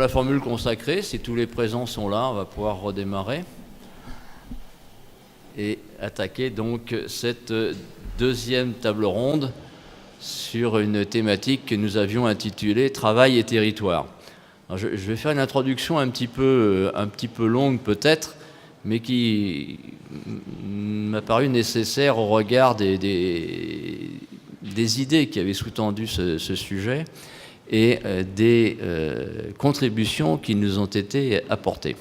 la formule consacrée, si tous les présents sont là, on va pouvoir redémarrer et attaquer donc cette deuxième table ronde sur une thématique que nous avions intitulée « Travail et territoire ». Je vais faire une introduction un petit peu longue peut-être, mais qui m'a paru nécessaire au regard des idées qui avaient sous-tendu ce sujet et des contributions qui nous ont été apportées.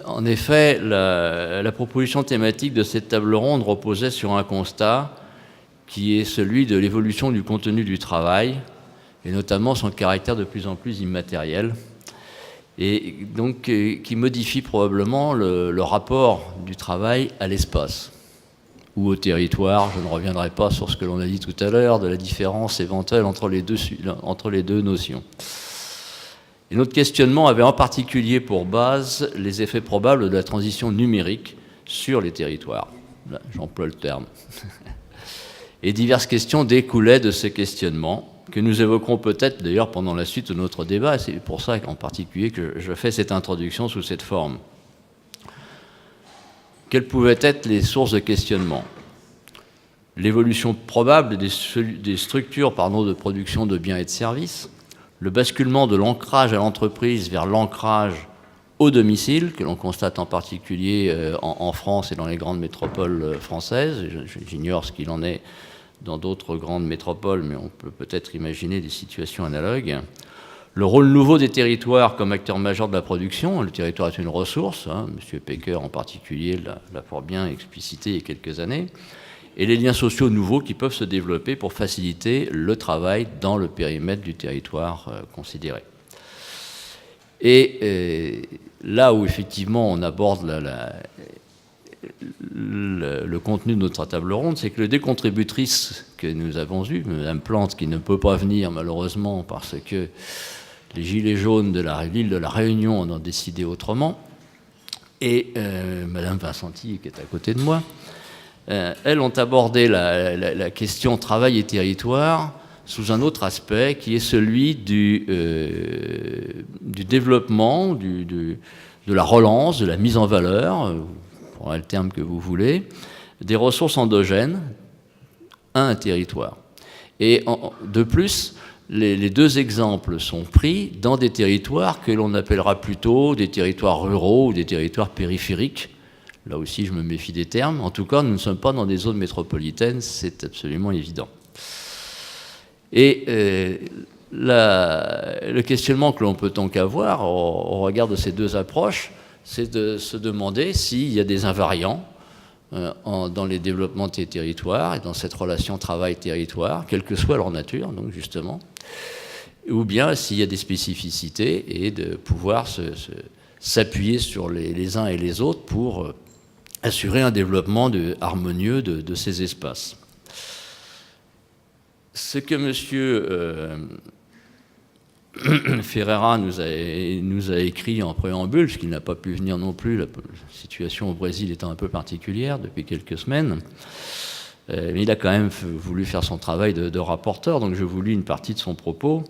En effet, la proposition thématique de cette table ronde reposait sur un constat qui est celui de l'évolution du contenu du travail, et notamment son caractère de plus en plus immatériel, et donc qui modifie probablement le rapport du travail à l'espace ou au territoire. Je ne reviendrai pas sur ce que l'on a dit tout à l'heure, de la différence éventuelle entre les deux notions. Et notre questionnement avait en particulier pour base les effets probables de la transition numérique sur les territoires. Là, j'emploie le terme. Et diverses questions découlaient de ces questionnements, que nous évoquerons peut-être d'ailleurs pendant la suite de notre débat, et c'est pour ça en particulier que je fais cette introduction sous cette forme. Quelles pouvaient être les sources de questionnement ? L'évolution probable des structures de production de biens et de services, le basculement de l'ancrage à l'entreprise vers l'ancrage au domicile, que l'on constate en particulier en France et dans les grandes métropoles françaises. J'ignore ce qu'il en est dans d'autres grandes métropoles, mais on peut peut-être imaginer des situations analogues. Le rôle nouveau des territoires comme acteurs majeurs de la production. Le territoire est une ressource, M. Pecker en particulier l'a fort bien explicité il y a quelques années. Et les liens sociaux nouveaux qui peuvent se développer pour faciliter le travail dans le périmètre du territoire considéré. Et là où effectivement on aborde le contenu de notre table ronde, c'est que les deux contributrices que nous avons eues, Mme Plante qui ne peut pas venir malheureusement parce que les gilets jaunes de la ville de La Réunion en ont décidé autrement, et Mme Vincenti qui est à côté de moi, elles ont abordé la question travail et territoire sous un autre aspect qui est celui du développement, de la relance, de la mise en valeur, pour le terme que vous voulez, des ressources endogènes à un territoire. Et de plus, les deux exemples sont pris dans des territoires que l'on appellera plutôt des territoires ruraux ou des territoires périphériques. Là aussi, je me méfie des termes. En tout cas, nous ne sommes pas dans des zones métropolitaines, c'est absolument évident. Et le questionnement que l'on peut donc avoir au regard de ces deux approches, c'est de se demander s'il y a des invariants dans les développements des territoires et dans cette relation travail-territoire, quelle que soit leur nature, donc justement, ou bien s'il y a des spécificités et de pouvoir s'appuyer sur les uns et les autres pour assurer un développement harmonieux de ces espaces. Ce que M. Ferreira nous a écrit en préambule, puisqu'il n'a pas pu venir non plus, la situation au Brésil étant un peu particulière depuis quelques semaines, mais il a quand même voulu faire son travail de rapporteur, donc je vous lis une partie de son propos.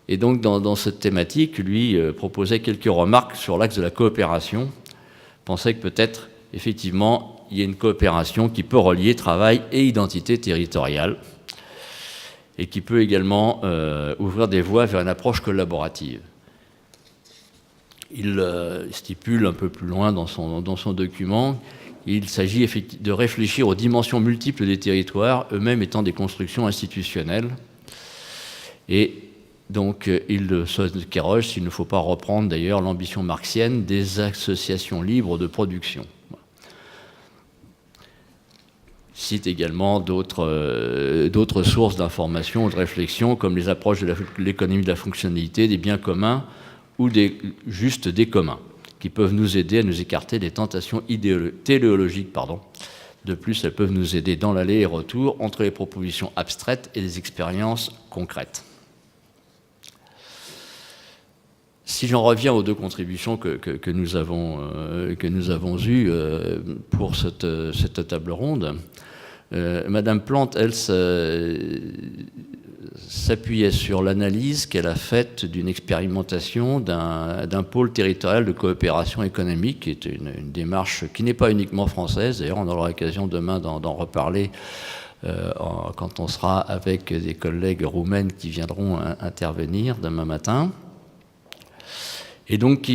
Et donc dans cette thématique, lui proposait quelques remarques sur l'axe de la coopération, pensait que peut-être effectivement il y a une coopération qui peut relier travail et identité territoriale, et qui peut également ouvrir des voies vers une approche collaborative. Il stipule un peu plus loin dans son document, il s'agit de réfléchir aux dimensions multiples des territoires, eux-mêmes étant des constructions institutionnelles. Et donc il s'interroge s'il ne faut pas reprendre d'ailleurs l'ambition marxienne des associations libres de production. Cite également d'autres sources d'information ou de réflexion, comme les approches de l'économie de la fonctionnalité, des biens communs ou juste des communs, qui peuvent nous aider à nous écarter des tentations téléologiques. De plus, elles peuvent nous aider dans l'aller et retour entre les propositions abstraites et les expériences concrètes. Si j'en reviens aux deux contributions que nous avons eues pour cette table ronde, Madame Plante, elle, s'appuyait sur l'analyse qu'elle a faite d'une expérimentation d'un pôle territorial de coopération économique, qui est une démarche qui n'est pas uniquement française. D'ailleurs, on aura l'occasion demain d'en reparler quand on sera avec des collègues roumaines qui viendront intervenir demain matin. Et donc,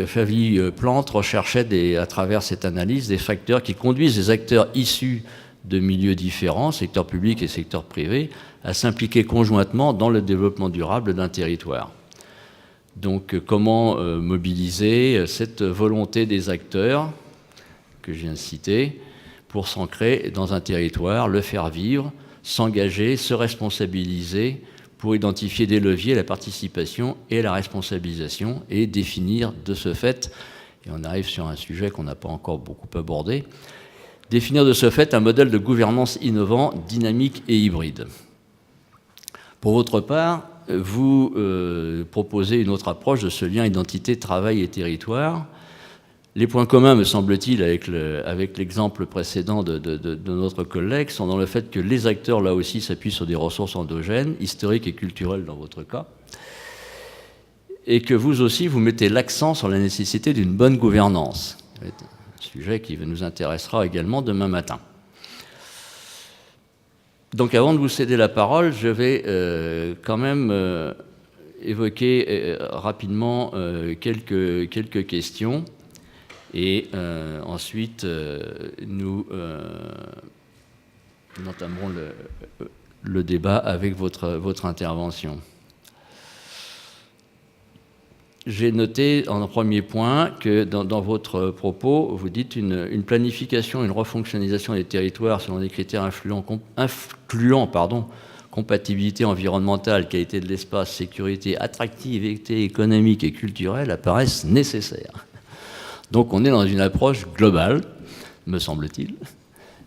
Flavie Plante recherchait à travers cette analyse des facteurs qui conduisent les acteurs issus de milieux différents, secteur public et secteur privé, à s'impliquer conjointement dans le développement durable d'un territoire. Donc, comment mobiliser cette volonté des acteurs que je viens de citer pour s'ancrer dans un territoire, le faire vivre, s'engager, se responsabiliser pour identifier des leviers, la participation et la responsabilisation, et définir de ce fait, et on arrive sur un sujet qu'on n'a pas encore beaucoup abordé, définir de ce fait un modèle de gouvernance innovant, dynamique et hybride. Pour votre part, vous proposez une autre approche de ce lien identité, travail et territoire. Les points communs, me semble-t-il, avec l'exemple précédent de notre collègue, sont dans le fait que les acteurs, là aussi, s'appuient sur des ressources endogènes, historiques et culturelles dans votre cas, et que vous aussi, vous mettez l'accent sur la nécessité d'une bonne gouvernance. C'est un sujet qui nous intéressera également demain matin. Donc avant de vous céder la parole, je vais quand même évoquer rapidement quelques questions. Et ensuite, nous entamerons le débat avec votre intervention. J'ai noté en premier point que dans votre propos, vous dites une planification, une refonctionnalisation des territoires selon des critères incluant compatibilité environnementale, qualité de l'espace, sécurité, attractivité économique et culturelle apparaissent nécessaires. Donc on est dans une approche globale, me semble-t-il,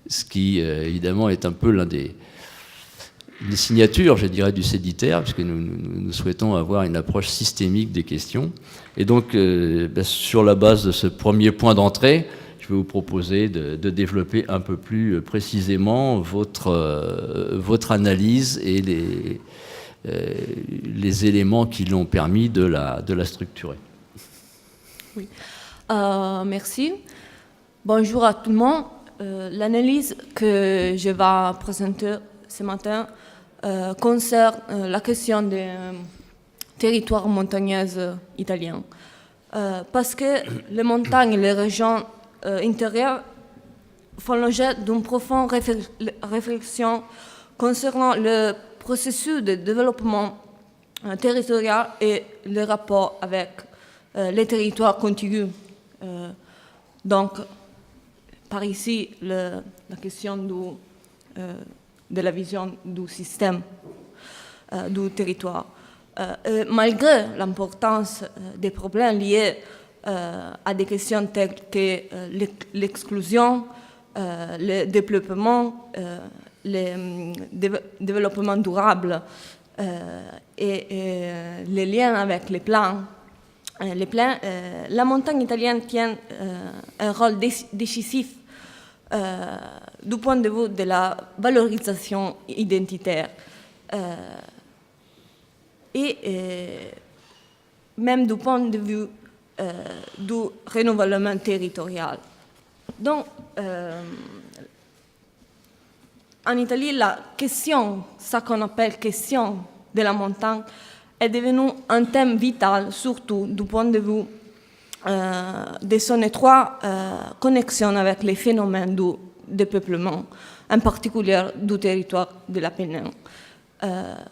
ce qui évidemment est un peu l'un des signatures, je dirais, du séditaire, puisque nous souhaitons avoir une approche systémique des questions. Et donc, sur la base de ce premier point d'entrée, je vais vous proposer de développer un peu plus précisément votre analyse et les éléments qui l'ont permis de la structurer. Oui. Merci. Bonjour à tout le monde. L'analyse que je vais présenter ce matin concerne la question des territoires montagneux italiens. Parce que les montagnes et les régions intérieures font l'objet d'une profonde réflexion concernant le processus de développement territorial et le rapport avec les territoires contigus. Donc, par ici, la question de la vision du système du territoire. Malgré l'importance des problèmes liés à des questions telles que l'exclusion, le développement, le développement durable et les liens avec les plans, la montagne italienne tient un rôle décisif du point de vue de la valorisation identitaire et même du point de vue du renouvellement territorial. Donc, en Italie, la question, ce qu'on appelle question de la montagne, est devenu un thème vital, surtout du point de vue de son étroite connexion avec les phénomènes du dépeuplement, en particulier du territoire de l'Apennine.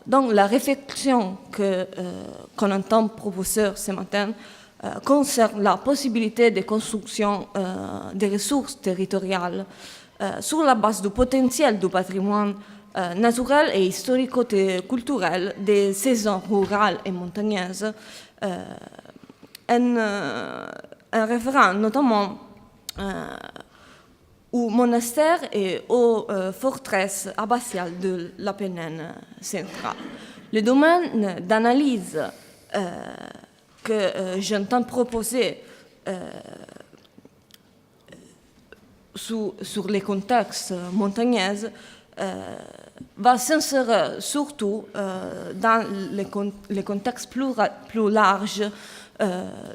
Donc la réflexion qu'on entend proposer ce matin concerne la possibilité de construction des ressources territoriales sur la base du potentiel du patrimoine naturel et historico-culturel des saisons rurales et montagneuses, en référant notamment aux monastères et aux forteresses abbatiales de l'Apennine central. Le domaine d'analyse que j'entends proposer sur les contextes montagneux va s'insérer surtout dans les contextes plus larges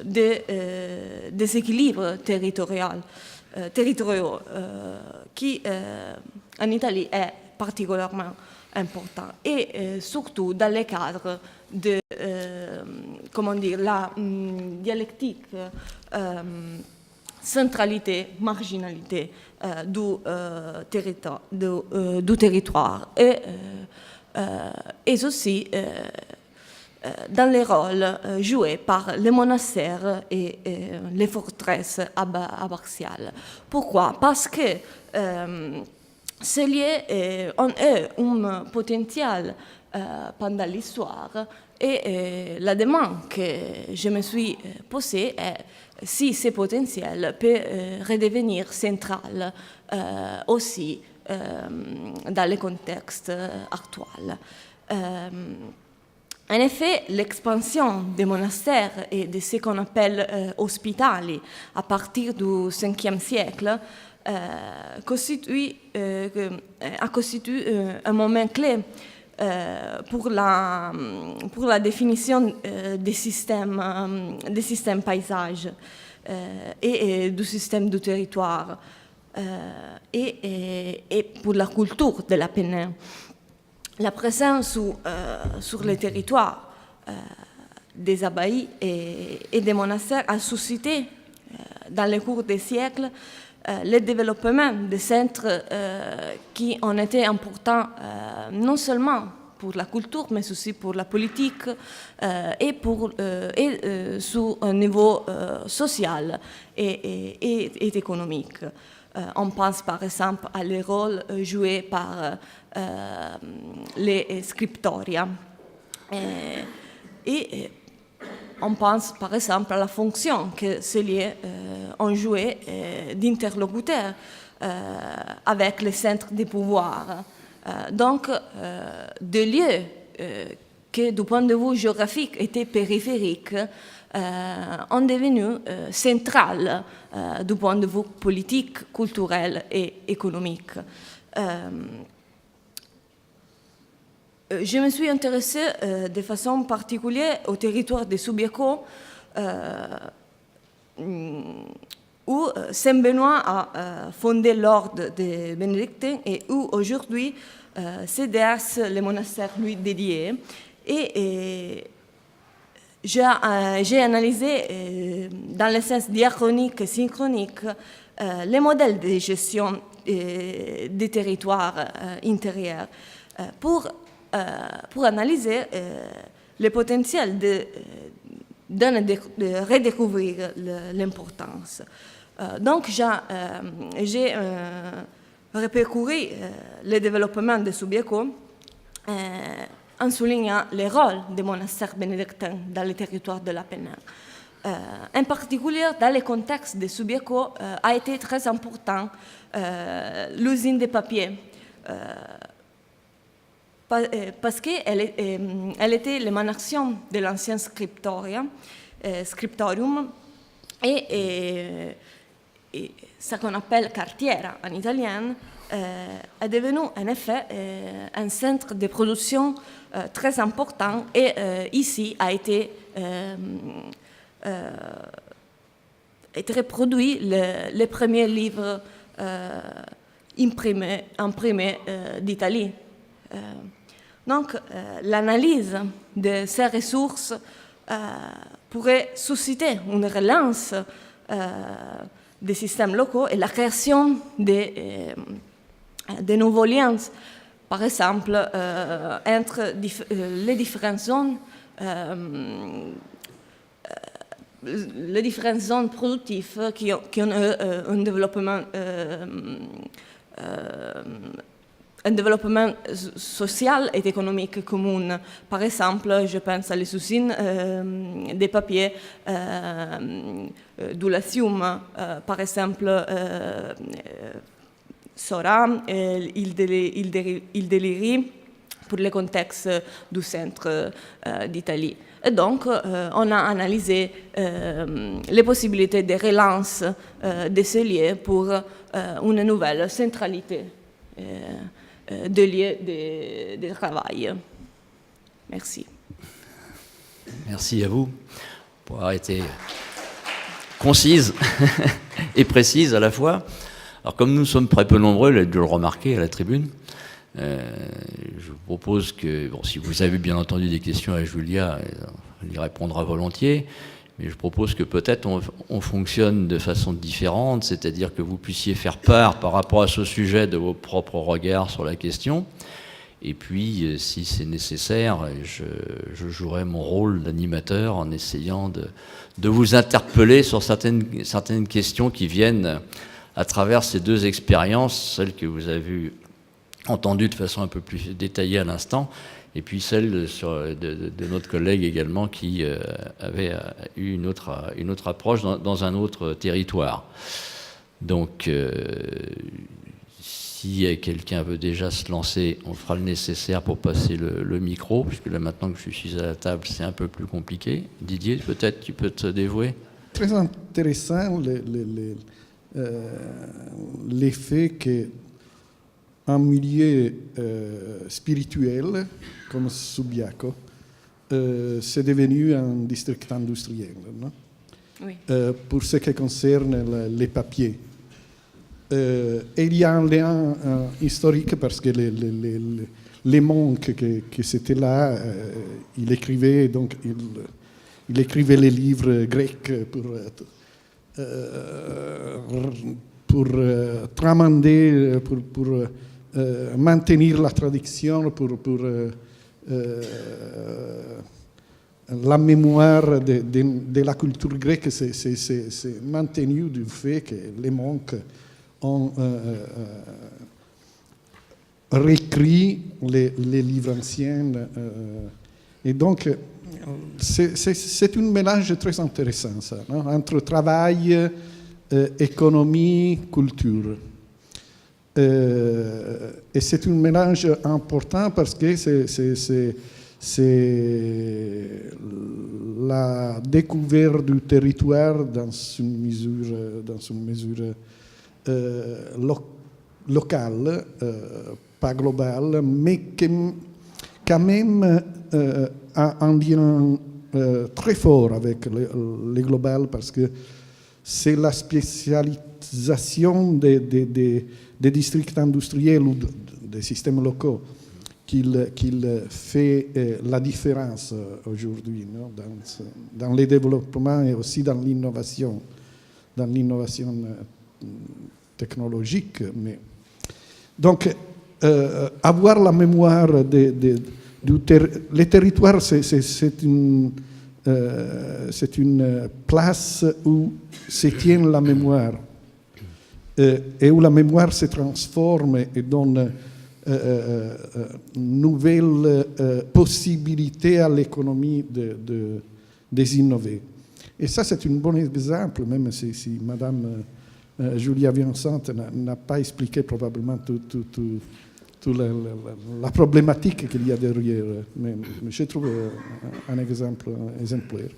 des déséquilibres territoriaux qui en Italie est particulièrement important et surtout dans le cadre de la dialectique centralité-marginalité du territoire et aussi dans les rôles joués par les monastères et les forteresses abbatiales. Pourquoi? Parce que ces lieux ont eu un potentiel pendant l'histoire et la demande que je me suis posée est si ce potentiel peut redevenir central aussi dans le contexte actuel. En effet, l'expansion des monastères et de ce qu'on appelle hospitali à partir du 5e siècle a constitué un moment clé pour la définition des systèmes paysages et du système du territoire et pour la culture de l'Apennin. La présence sur le territoire des abbayes et des monastères a suscité, dans le cours des siècles, le développement de centres qui ont été importants non seulement pour la culture, mais aussi pour la politique et sur un niveau social et économique. On pense par exemple à les rôles joués par les scriptoria. Et on pense par exemple à la fonction que ces lieux ont joué d'interlocuteurs avec les centres de pouvoir. Donc, des lieux qui, du point de vue géographique, étaient périphériques, ont devenu centrales du point de vue politique, culturel et économique. Je me suis intéressée de façon particulière au territoire de Subiaco, où Saint-Benoît a fondé l'ordre des bénédictins et où aujourd'hui s'exercent les monastères lui dédiés. Et j'ai analysé dans le sens diachronique et synchronique les modèles de gestion des territoires intérieurs pour analyser le potentiel de redécouvrir l'importance. Donc, j'ai repercouru le développement de Subiaco en soulignant le rôle des monastères bénédictins dans le territoire de l'Apennin. En particulier, dans le contexte de Subiaco, a été très important l'usine de papier. Parce qu'elle était l'émanation de l'ancien scriptorium et ce qu'on appelle cartiera en italien est devenu en effet un centre de production très important et ici a été reproduit le premier livre imprimé d'Italie. Donc, l'analyse de ces ressources pourrait susciter une relance des systèmes locaux et la création de nouveaux liens, par exemple, entre les différentes zones productives qui ont un développement social et économique commun. Par exemple, je pense à les usines de papier du Latium, par exemple Sora, Île de Liris, pour le contexte du centre d'Italie. Et donc, on a analysé les possibilités de relance de ces lieux pour une nouvelle centralité des lieux de travail. Merci. Merci à vous pour avoir été concise et précise à la fois. Alors, comme nous sommes très peu nombreux, vous avez dû le remarquer à la tribune, je vous propose que, bon, si vous avez bien entendu des questions à Julia, elle y répondra volontiers, mais je propose que peut-être on fonctionne de façon différente, c'est-à-dire que vous puissiez faire part par rapport à ce sujet de vos propres regards sur la question, et puis si c'est nécessaire, je jouerai mon rôle d'animateur en essayant de vous interpeller sur certaines questions qui viennent à travers ces deux expériences, celle que vous avez entendue de façon un peu plus détaillée à l'instant, et puis celle de notre collègue également qui avait eu une autre approche dans un autre territoire. Donc, si quelqu'un veut déjà se lancer, on fera le nécessaire pour passer le micro, puisque là maintenant que je suis à la table, c'est un peu plus compliqué. Didier, peut-être tu peux te dévouer. Très intéressant l'effet qu'un milieu spirituel comme Subiaco c'est devenu un district industriel, non? Oui. Pour ce qui concerne les papiers. Et il y a un lien historique parce que les monks qui étaient là, il écrivait les livres grecs pour tramander, pour maintenir la tradition, pour la mémoire de la culture grecque c'est maintenu du fait que les monks ont réécrit les livres anciens. Et donc, c'est un mélange très intéressant, ça, non? Entre travail, économie, culture. Et c'est un mélange important parce que c'est la découverte du territoire dans une mesure locale, pas globale, mais qui quand même a un lien très fort avec le global parce que c'est la spécialisation des districts industriels ou des systèmes locaux qu'il fait la différence aujourd'hui, non? Dans le développement et aussi dans l'innovation technologique. Mais donc, avoir la mémoire les territoires, c'est une place où se tient la mémoire et où la mémoire se transforme et donne nouvelles possibilités à l'économie des innover. Et ça, c'est un bon exemple, même si Madame Julia Vincent n'a pas expliqué probablement toute la problématique qu'il y a derrière. Mais je trouve un exemple exemplaire.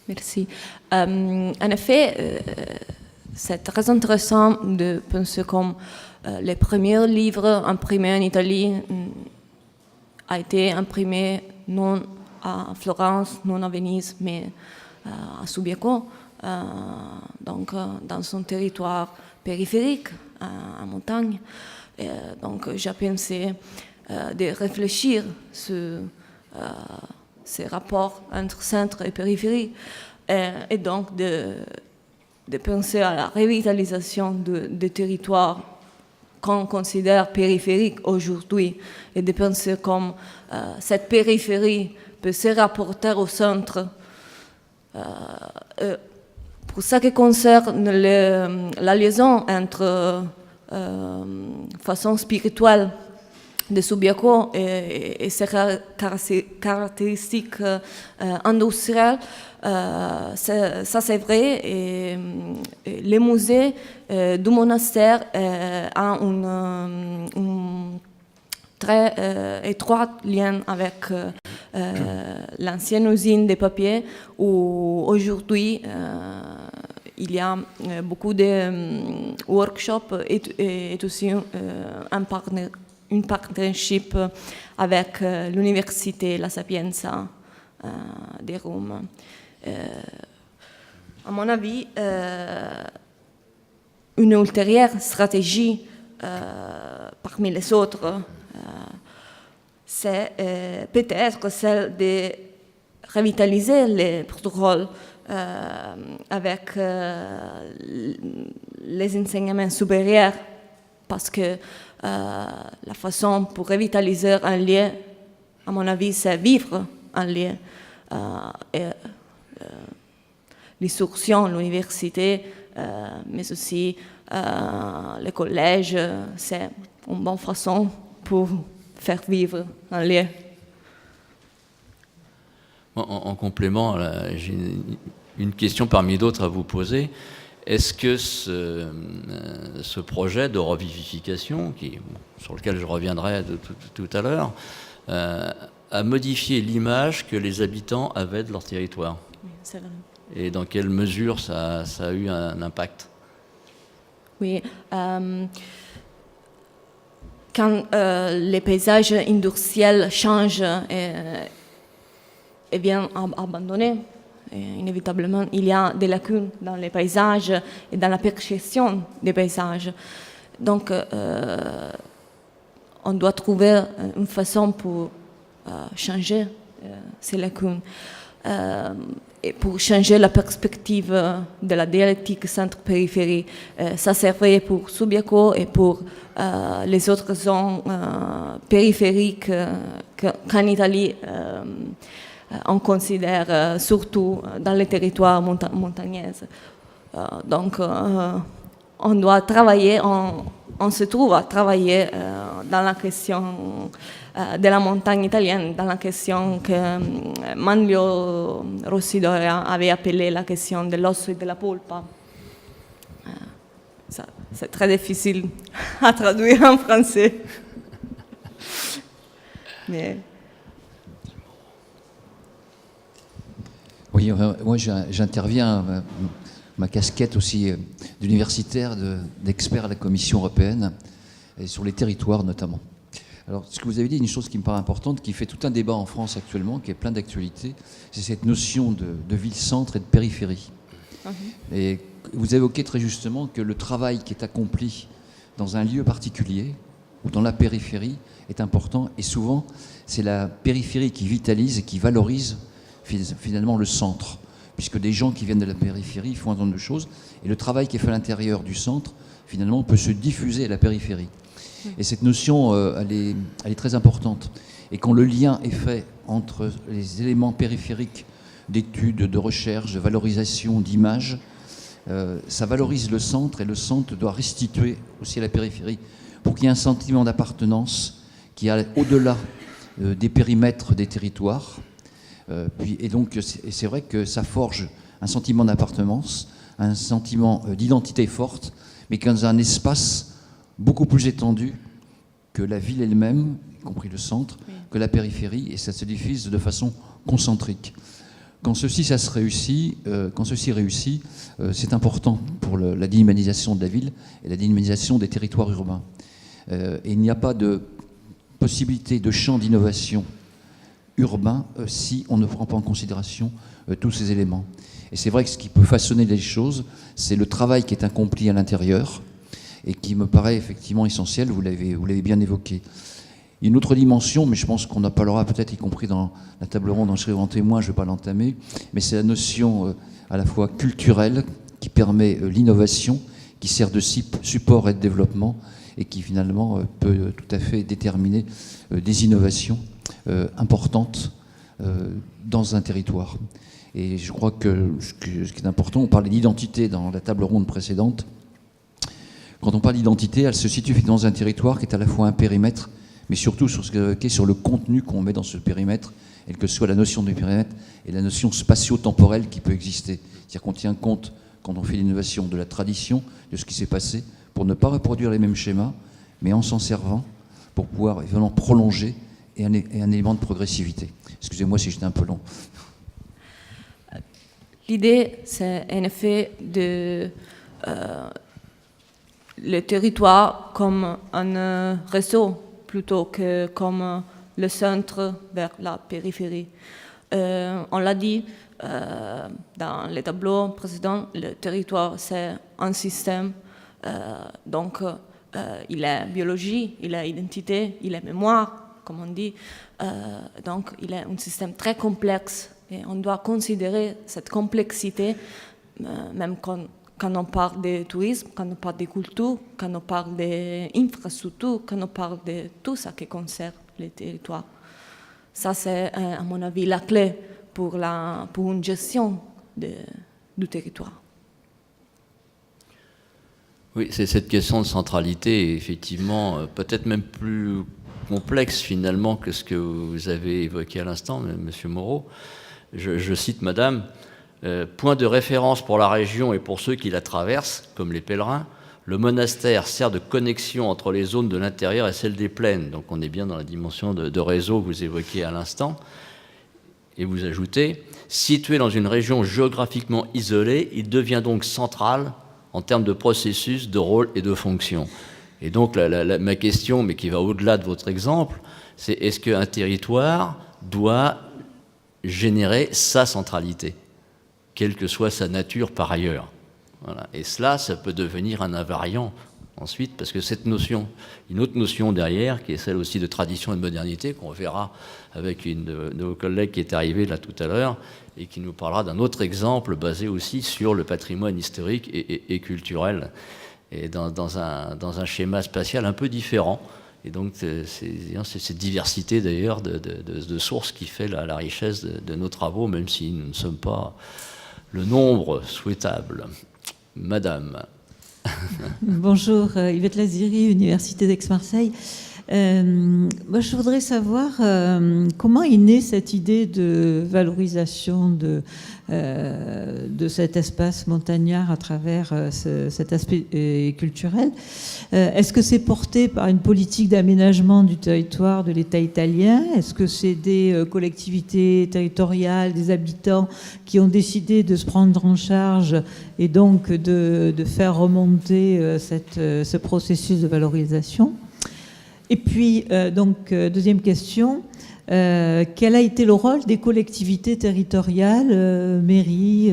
Merci. En effet, c'est très intéressant de penser comme les premiers livres imprimés en Italie a été imprimé non à Florence, non à Venise, mais à Subiaco, donc dans son territoire périphérique, en montagne. Donc j'ai pensé de réfléchir sur ces rapports entre centre et périphérie, et donc de penser à la revitalisation des territoires qu'on considère périphériques aujourd'hui, et de penser comme cette périphérie peut se rapporter au centre. Pour ce qui concerne la liaison entre façon spirituelle de Subiaco et ses caractéristiques industrielles, ça c'est vrai. Et le musée du monastère a une très étroit lien avec l'ancienne usine de papier où aujourd'hui il y a beaucoup de workshops et aussi une partnership avec l'université La Sapienza de Rome. À mon avis, une ultérieure stratégie parmi les autres, c'est peut-être celle de revitaliser les protocoles avec les enseignements supérieurs, parce que la façon pour revitaliser un lieu, à mon avis, c'est vivre un lieu. L'instruction, l'université, mais aussi les collèges, c'est une bonne façon pour faire vivre un lieu. En complément, j'ai une question parmi d'autres à vous poser. Est-ce que ce projet de revivification, sur lequel je reviendrai tout à l'heure, a modifié l'image que les habitants avaient de leur territoire? Oui, c'est vrai. Et dans quelle mesure ça a eu un impact? Oui. Quand les paysages industriels changent et viennent abandonnés, inévitablement, il y a des lacunes dans les paysages et dans la perception des paysages. Donc, on doit trouver une façon pour changer ces lacunes. Et pour changer la perspective de la dialectique centre-périphérie. Ça servait pour Subiaco et pour les autres zones périphériques qu'en Italie on considère surtout dans les territoires montagneux. Donc on doit travailler, on se trouve à travailler dans la question de la montagne italienne, dans la question que Manlio Rossi Doria avait appelée la question de l'osso et de la polpa. C'est très difficile à traduire en français. Mais... Oui, moi j'interviens, ma casquette aussi d'universitaire, d'expert à la Commission européenne, et sur les territoires notamment. Alors, ce que vous avez dit, une chose qui me paraît importante, qui fait tout un débat en France actuellement, qui est plein d'actualité, c'est cette notion de ville-centre et de périphérie. Et vous évoquez très justement que le travail qui est accompli dans un lieu particulier ou dans la périphérie est important, et souvent c'est la périphérie qui vitalise et qui valorise finalement le centre, puisque des gens qui viennent de la périphérie font un certain nombre de choses, et le travail qui est fait à l'intérieur du centre finalement peut se diffuser à la périphérie. Et cette notion, elle est très importante. Et quand le lien est fait entre les éléments périphériques d'études, de recherche, de valorisation, d'image, ça valorise le centre, et le centre doit restituer aussi à la périphérie pour qu'il y ait un sentiment d'appartenance qui aille au-delà des périmètres des territoires. Et donc, c'est vrai que ça forge un sentiment d'appartenance, un sentiment d'identité forte, mais dans un espace beaucoup plus étendu que la ville elle-même, y compris le centre, que la périphérie, et ça se diffuse de façon concentrique. Quand ceci réussit, c'est important pour la dynamisation de la ville et la dynamisation des territoires urbains. Et il n'y a pas de possibilité de champ d'innovation urbain si on ne prend pas en considération tous ces éléments. Et c'est vrai que ce qui peut façonner les choses, c'est le travail qui est accompli à l'intérieur, et qui me paraît effectivement essentiel, vous l'avez bien évoqué. Il y a une autre dimension, mais je pense qu'on en parlera peut-être, y compris dans la table ronde, je serai en témoin, je ne vais pas l'entamer, mais c'est la notion à la fois culturelle, qui permet l'innovation, qui sert de support et de développement, et qui finalement peut tout à fait déterminer des innovations importantes dans un territoire. Et je crois que ce qui est important, on parlait d'identité dans la table ronde précédente. Quand on parle d'identité, elle se situe dans un territoire qui est à la fois un périmètre, mais surtout sur le contenu qu'on met dans ce périmètre, et que ce soit la notion du périmètre et la notion spatio-temporelle qui peut exister. C'est-à-dire qu'on tient compte, quand on fait l'innovation, de la tradition, de ce qui s'est passé, pour ne pas reproduire les mêmes schémas, mais en s'en servant pour pouvoir évidemment prolonger et un élément de progressivité. Excusez-moi si j'étais un peu long. L'idée, c'est en effet de le territoire comme un réseau plutôt que comme le centre vers la périphérie. On l'a dit dans les tableaux précédents, le territoire, c'est un système. Donc, il est biologie, il est identité, il est mémoire, comme on dit. Donc, il est un système très complexe et on doit considérer cette complexité, même quand on parle de tourisme, quand on parle de culture, quand on parle d'infrastructures, quand on parle de tout ça qui concerne les territoires. Ça, c'est, à mon avis, la clé pour une gestion du territoire. Oui, c'est cette question de centralité, effectivement, peut-être même plus complexe finalement que ce que vous avez évoqué à l'instant, Monsieur Moreau. Je cite Madame, point de référence pour la région et pour ceux qui la traversent, comme les pèlerins, le monastère sert de connexion entre les zones de l'intérieur et celles des plaines. Donc on est bien dans la dimension de réseau que vous évoquiez à l'instant. Et vous ajoutez, situé dans une région géographiquement isolée, il devient donc central en termes de processus, de rôle et de fonction. Et donc ma question, mais qui va au-delà de votre exemple, c'est est-ce qu'un territoire doit générer sa centralité, quelle que soit sa nature par ailleurs. Voilà. Et cela, ça peut devenir un invariant ensuite, parce que cette notion, une autre notion derrière, qui est celle aussi de tradition et de modernité, qu'on verra avec une de nos collègues qui est arrivée là tout à l'heure, et qui nous parlera d'un autre exemple basé aussi sur le patrimoine historique et culturel, et dans un schéma spatial un peu différent. Et donc, c'est cette diversité, d'ailleurs, de sources qui fait la richesse de nos travaux, même si nous ne sommes pas le nombre souhaitable. Madame. Bonjour, Yvette Laziri, Université d'Aix-Marseille. Moi, je voudrais savoir comment est née cette idée de valorisation de cet espace montagnard à travers cet aspect culturel. Est-ce que c'est porté par une politique d'aménagement du territoire de l'État italien? Est-ce que c'est des collectivités territoriales, des habitants qui ont décidé de se prendre en charge et donc de faire remonter ce processus de valorisation? Et puis, deuxième question, quel a été le rôle des collectivités territoriales, mairies,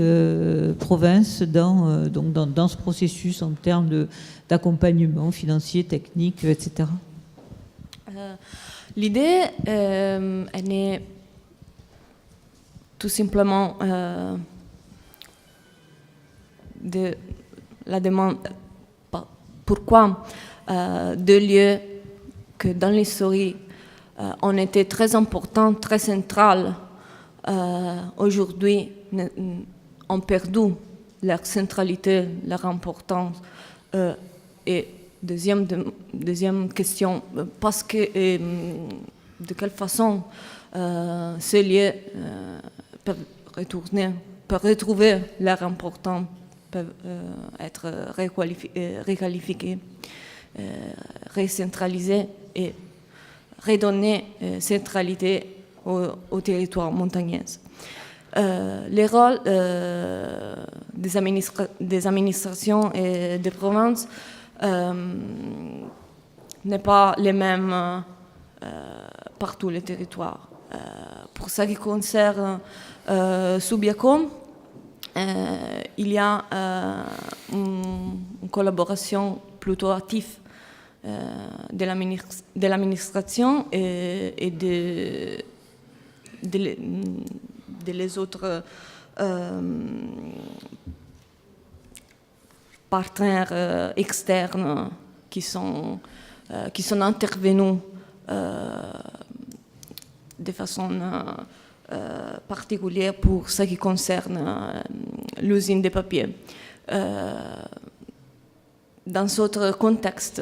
provinces, dans ce processus en termes d'accompagnement financier, technique, etc. L'idée est née tout simplement de la demande pourquoi deux lieux que dans l'histoire on était très important, très central, aujourd'hui ont perdu leur centralité, leur importance. Et deuxième question, parce que de quelle façon ces lieux peuvent retrouver leur importance, peuvent être requalifiés, recentralisés et redonner centralité au territoire montagneux. Les rôles des administrations et des provinces n'est pas les mêmes partout les territoires. Pour ce qui concerne Subiaco, il y a une collaboration plutôt active de l'administration et de les autres partenaires externes qui sont intervenus de façon particulière pour ce qui concerne l'usine de papier. Dans ce contexte,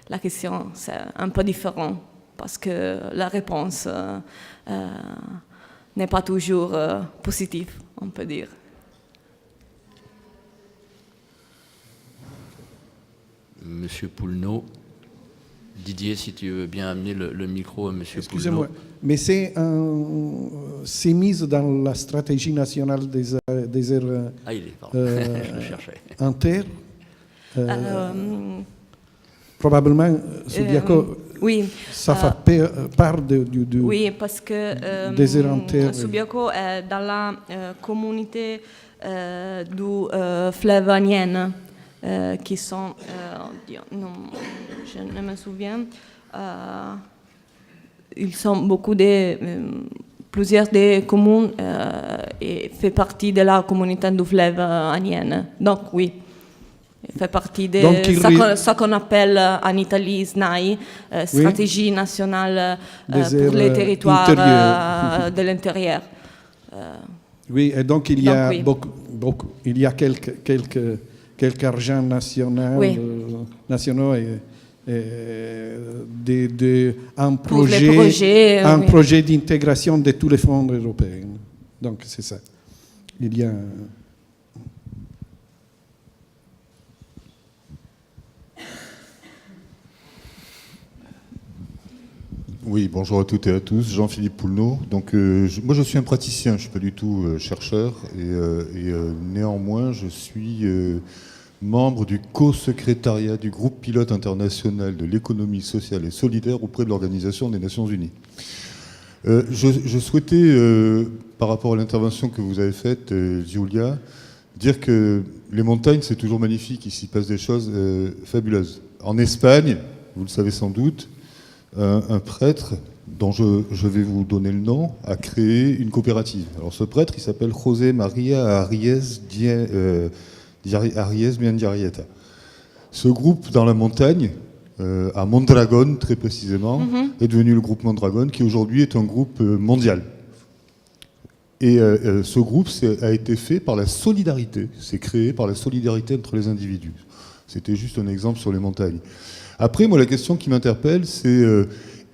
la question c'est un peu différente parce que la réponse n'est pas toujours positive, on peut dire. Monsieur Poulneau. Didier, si tu veux bien amener le micro à M. Excusez-moi, mais c'est mis dans la stratégie nationale des aires Ah, il est, pardon, je le cherchais. inter. Probablement, Subiaco, oui, ça fait part du oui, parce que des aires inter. Subiaco est dans la communauté du fleuve Aniene, qui sont, Dieu, non, je ne me souviens, ils sont plusieurs des communes et fait partie de la communauté du fleuve Aniene. Donc oui. Il fait partie de ce qu'on appelle en Italie SNAI, Stratégie nationale pour les territoires de l'intérieur. Oui, et donc il y a il y a quelques argents nationaux, et un projet d'intégration de tous les fonds européens. Donc c'est ça. Il y a Oui, bonjour à toutes et à tous. Jean-Philippe Poulneau. Donc, moi, je suis un praticien, je ne suis pas du tout chercheur. Et néanmoins, je suis membre du co-secrétariat du groupe pilote international de l'économie sociale et solidaire auprès de l'Organisation des Nations Unies. Je souhaitais, par rapport à l'intervention que vous avez faite, Giulia, dire que les montagnes, c'est toujours magnifique. Il s'y passe des choses fabuleuses. En Espagne, vous le savez sans doute, un prêtre, dont je vais vous donner le nom, a créé une coopérative. Alors ce prêtre, il s'appelle José María Ariès Mendiarieta. Ce groupe dans la montagne, à Mondragón très précisément, est devenu le groupe Mondragón, qui aujourd'hui est un groupe mondial. Et ce groupe a été fait par la solidarité, c'est créé par la solidarité entre les individus. C'était juste un exemple sur les montagnes. Après, moi, la question qui m'interpelle, c'est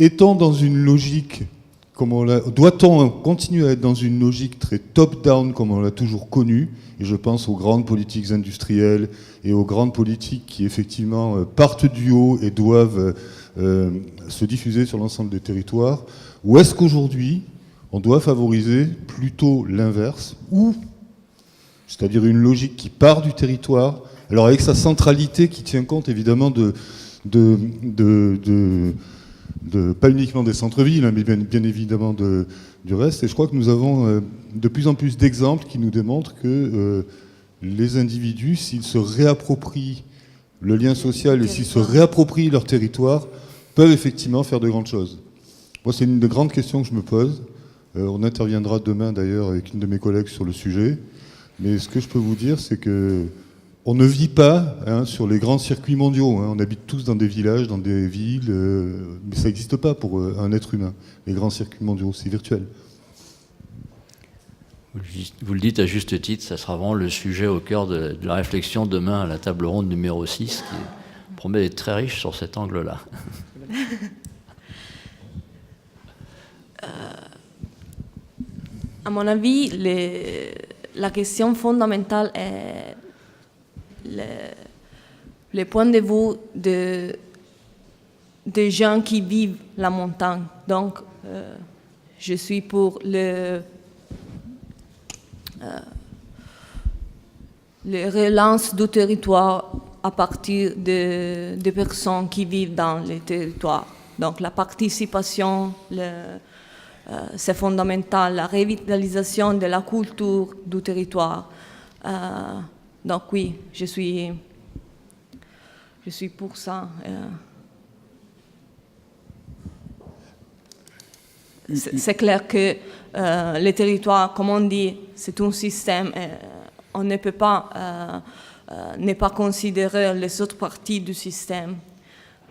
étant dans une logique, doit-on continuer à être dans une logique très top-down comme on l'a toujours connue? Et je pense aux grandes politiques industrielles et aux grandes politiques qui, effectivement, partent du haut et doivent se diffuser sur l'ensemble des territoires. Ou est-ce qu'aujourd'hui, on doit favoriser plutôt l'inverse, c'est-à-dire une logique qui part du territoire, alors avec sa centralité qui tient compte, évidemment, pas uniquement des centres-villes, mais bien évidemment du reste. Et je crois que nous avons de plus en plus d'exemples qui nous démontrent que les individus, s'ils se réapproprient le lien social et s'ils se réapproprient leur territoire, peuvent effectivement faire de grandes choses. Moi, c'est une des grandes questions que je me pose. On interviendra demain d'ailleurs avec une de mes collègues sur le sujet. Mais ce que je peux vous dire, c'est que on ne vit pas sur les grands circuits mondiaux. On habite tous dans des villages, dans des villes, mais ça n'existe pas pour un être humain. Les grands circuits mondiaux, c'est virtuel. Vous le dites à juste titre, ça sera vraiment le sujet au cœur de la réflexion demain à la table ronde numéro 6, qui promet d'être très riche sur cet angle-là. À mon avis, la question fondamentale est le point de vue des gens qui vivent la montagne. Donc, je suis pour le relance du territoire à partir des personnes qui vivent dans les territoires. Donc, la participation, c'est fondamental, la revitalisation de la culture du territoire. Donc oui, je suis pour ça. C'est clair que les territoires, comme on dit, c'est un système. On ne peut pas ne pas considérer les autres parties du système.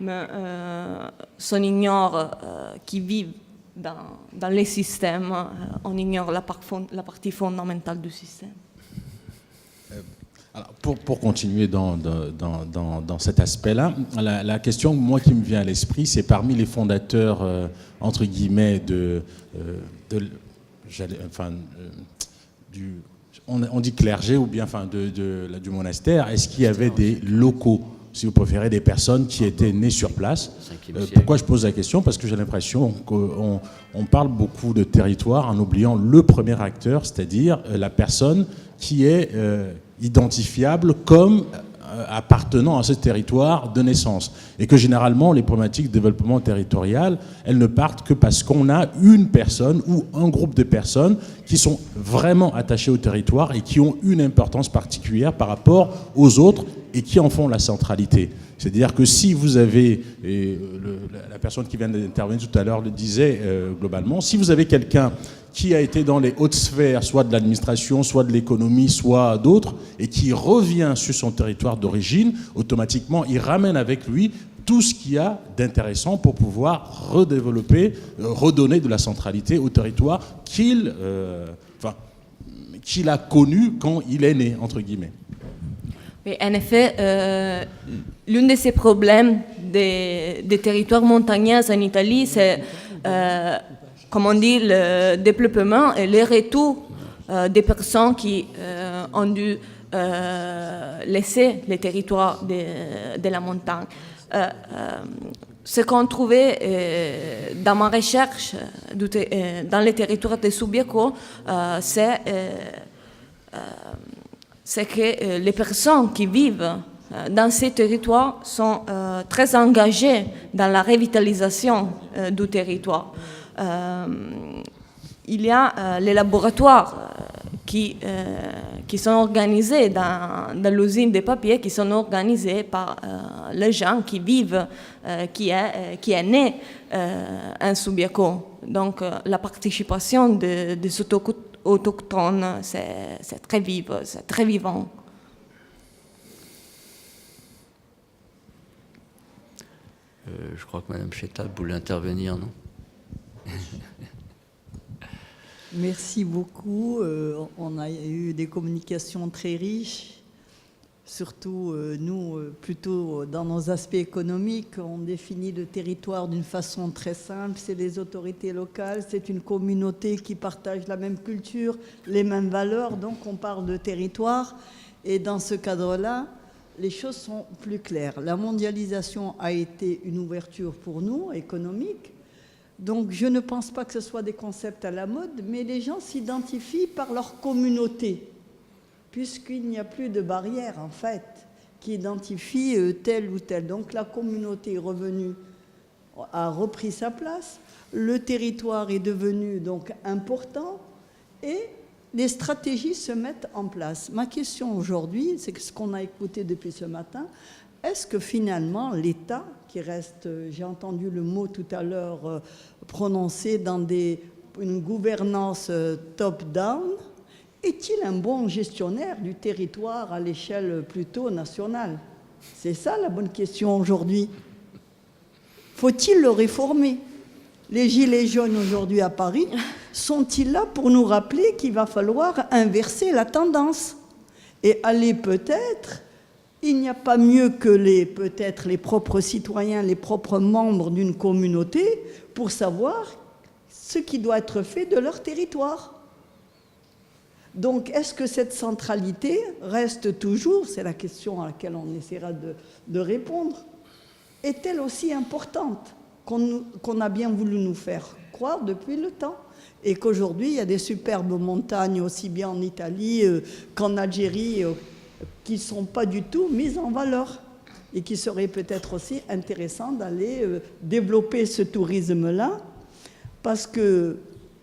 Mais on ignore qui vivent dans les systèmes, on ignore la partie fondamentale du système. Alors, pour continuer dans cet aspect-là, la question, moi, qui me vient à l'esprit, c'est parmi les fondateurs, entre guillemets, on dit clergé ou bien du monastère, est-ce qu'il y avait des locaux si vous préférez, des personnes qui étaient nées sur place. Pourquoi je pose la question? Parce que j'ai l'impression qu'on parle beaucoup de territoire en oubliant le premier acteur, c'est-à-dire la personne qui est identifiable comme appartenant à ce territoire de naissance. Et que généralement, les problématiques de développement territorial, elles ne partent que parce qu'on a une personne ou un groupe de personnes qui sont vraiment attachées au territoire et qui ont une importance particulière par rapport aux autres et qui en font la centralité. C'est-à-dire que si vous avez, et la personne qui vient d'intervenir tout à l'heure le disait globalement, si vous avez quelqu'un qui a été dans les hautes sphères, soit de l'administration, soit de l'économie, soit d'autres, et qui revient sur son territoire d'origine, automatiquement, il ramène avec lui tout ce qu'il y a d'intéressant pour pouvoir redévelopper, redonner de la centralité au territoire qu'il a connu quand il est né, entre guillemets. Mais en effet, l'un de ces problèmes des territoires montagneux en Italie, c'est, comme on dit, le développement et le retour des personnes qui ont dû laisser les territoires de la montagne. Ce qu'on trouvait dans ma recherche dans les territoires de Subiaco, c'est que les personnes qui vivent dans ces territoires sont très engagées dans la revitalisation du territoire. Il y a les laboratoires qui sont organisés dans l'usine de papier, qui sont organisés par les gens qui vivent, qui est né en Subiaco. Donc la participation des autochtones, c'est très vivant, c'est très vivant. Je crois que Mme Chetab voulait intervenir, non? Merci beaucoup. On a eu des communications très riches. Surtout, nous, plutôt dans nos aspects économiques, on définit le territoire d'une façon très simple. C'est les autorités locales, c'est une communauté qui partage la même culture, les mêmes valeurs. Donc, on parle de territoire. Et dans ce cadre-là, les choses sont plus claires. La mondialisation a été une ouverture pour nous, économique. Donc, je ne pense pas que ce soit des concepts à la mode, mais les gens s'identifient par leur communauté, puisqu'il n'y a plus de barrière, en fait, qui identifie tel ou tel. Donc, la communauté est revenue, a repris sa place, le territoire est devenu donc important, et les stratégies se mettent en place. Ma question aujourd'hui, c'est ce qu'on a écouté depuis ce matin, est-ce que finalement l'État, qui reste, j'ai entendu le mot tout à l'heure prononcé dans une gouvernance top-down, est-il un bon gestionnaire du territoire à l'échelle plutôt nationale? C'est ça la bonne question aujourd'hui. Faut-il le réformer? Les gilets jaunes aujourd'hui à Paris, sont-ils là pour nous rappeler qu'il va falloir inverser la tendance et aller peut-être... Il n'y a pas mieux que peut-être les propres citoyens, les propres membres d'une communauté pour savoir ce qui doit être fait de leur territoire. Donc, est-ce que cette centralité reste toujours, c'est la question à laquelle on essaiera de répondre, est-elle aussi importante qu'on a bien voulu nous faire croire depuis le temps? Et qu'aujourd'hui, il y a des superbes montagnes aussi bien en Italie qu'en Algérie, qui ne sont pas du tout mises en valeur et qui serait peut-être aussi intéressant d'aller développer ce tourisme-là, parce que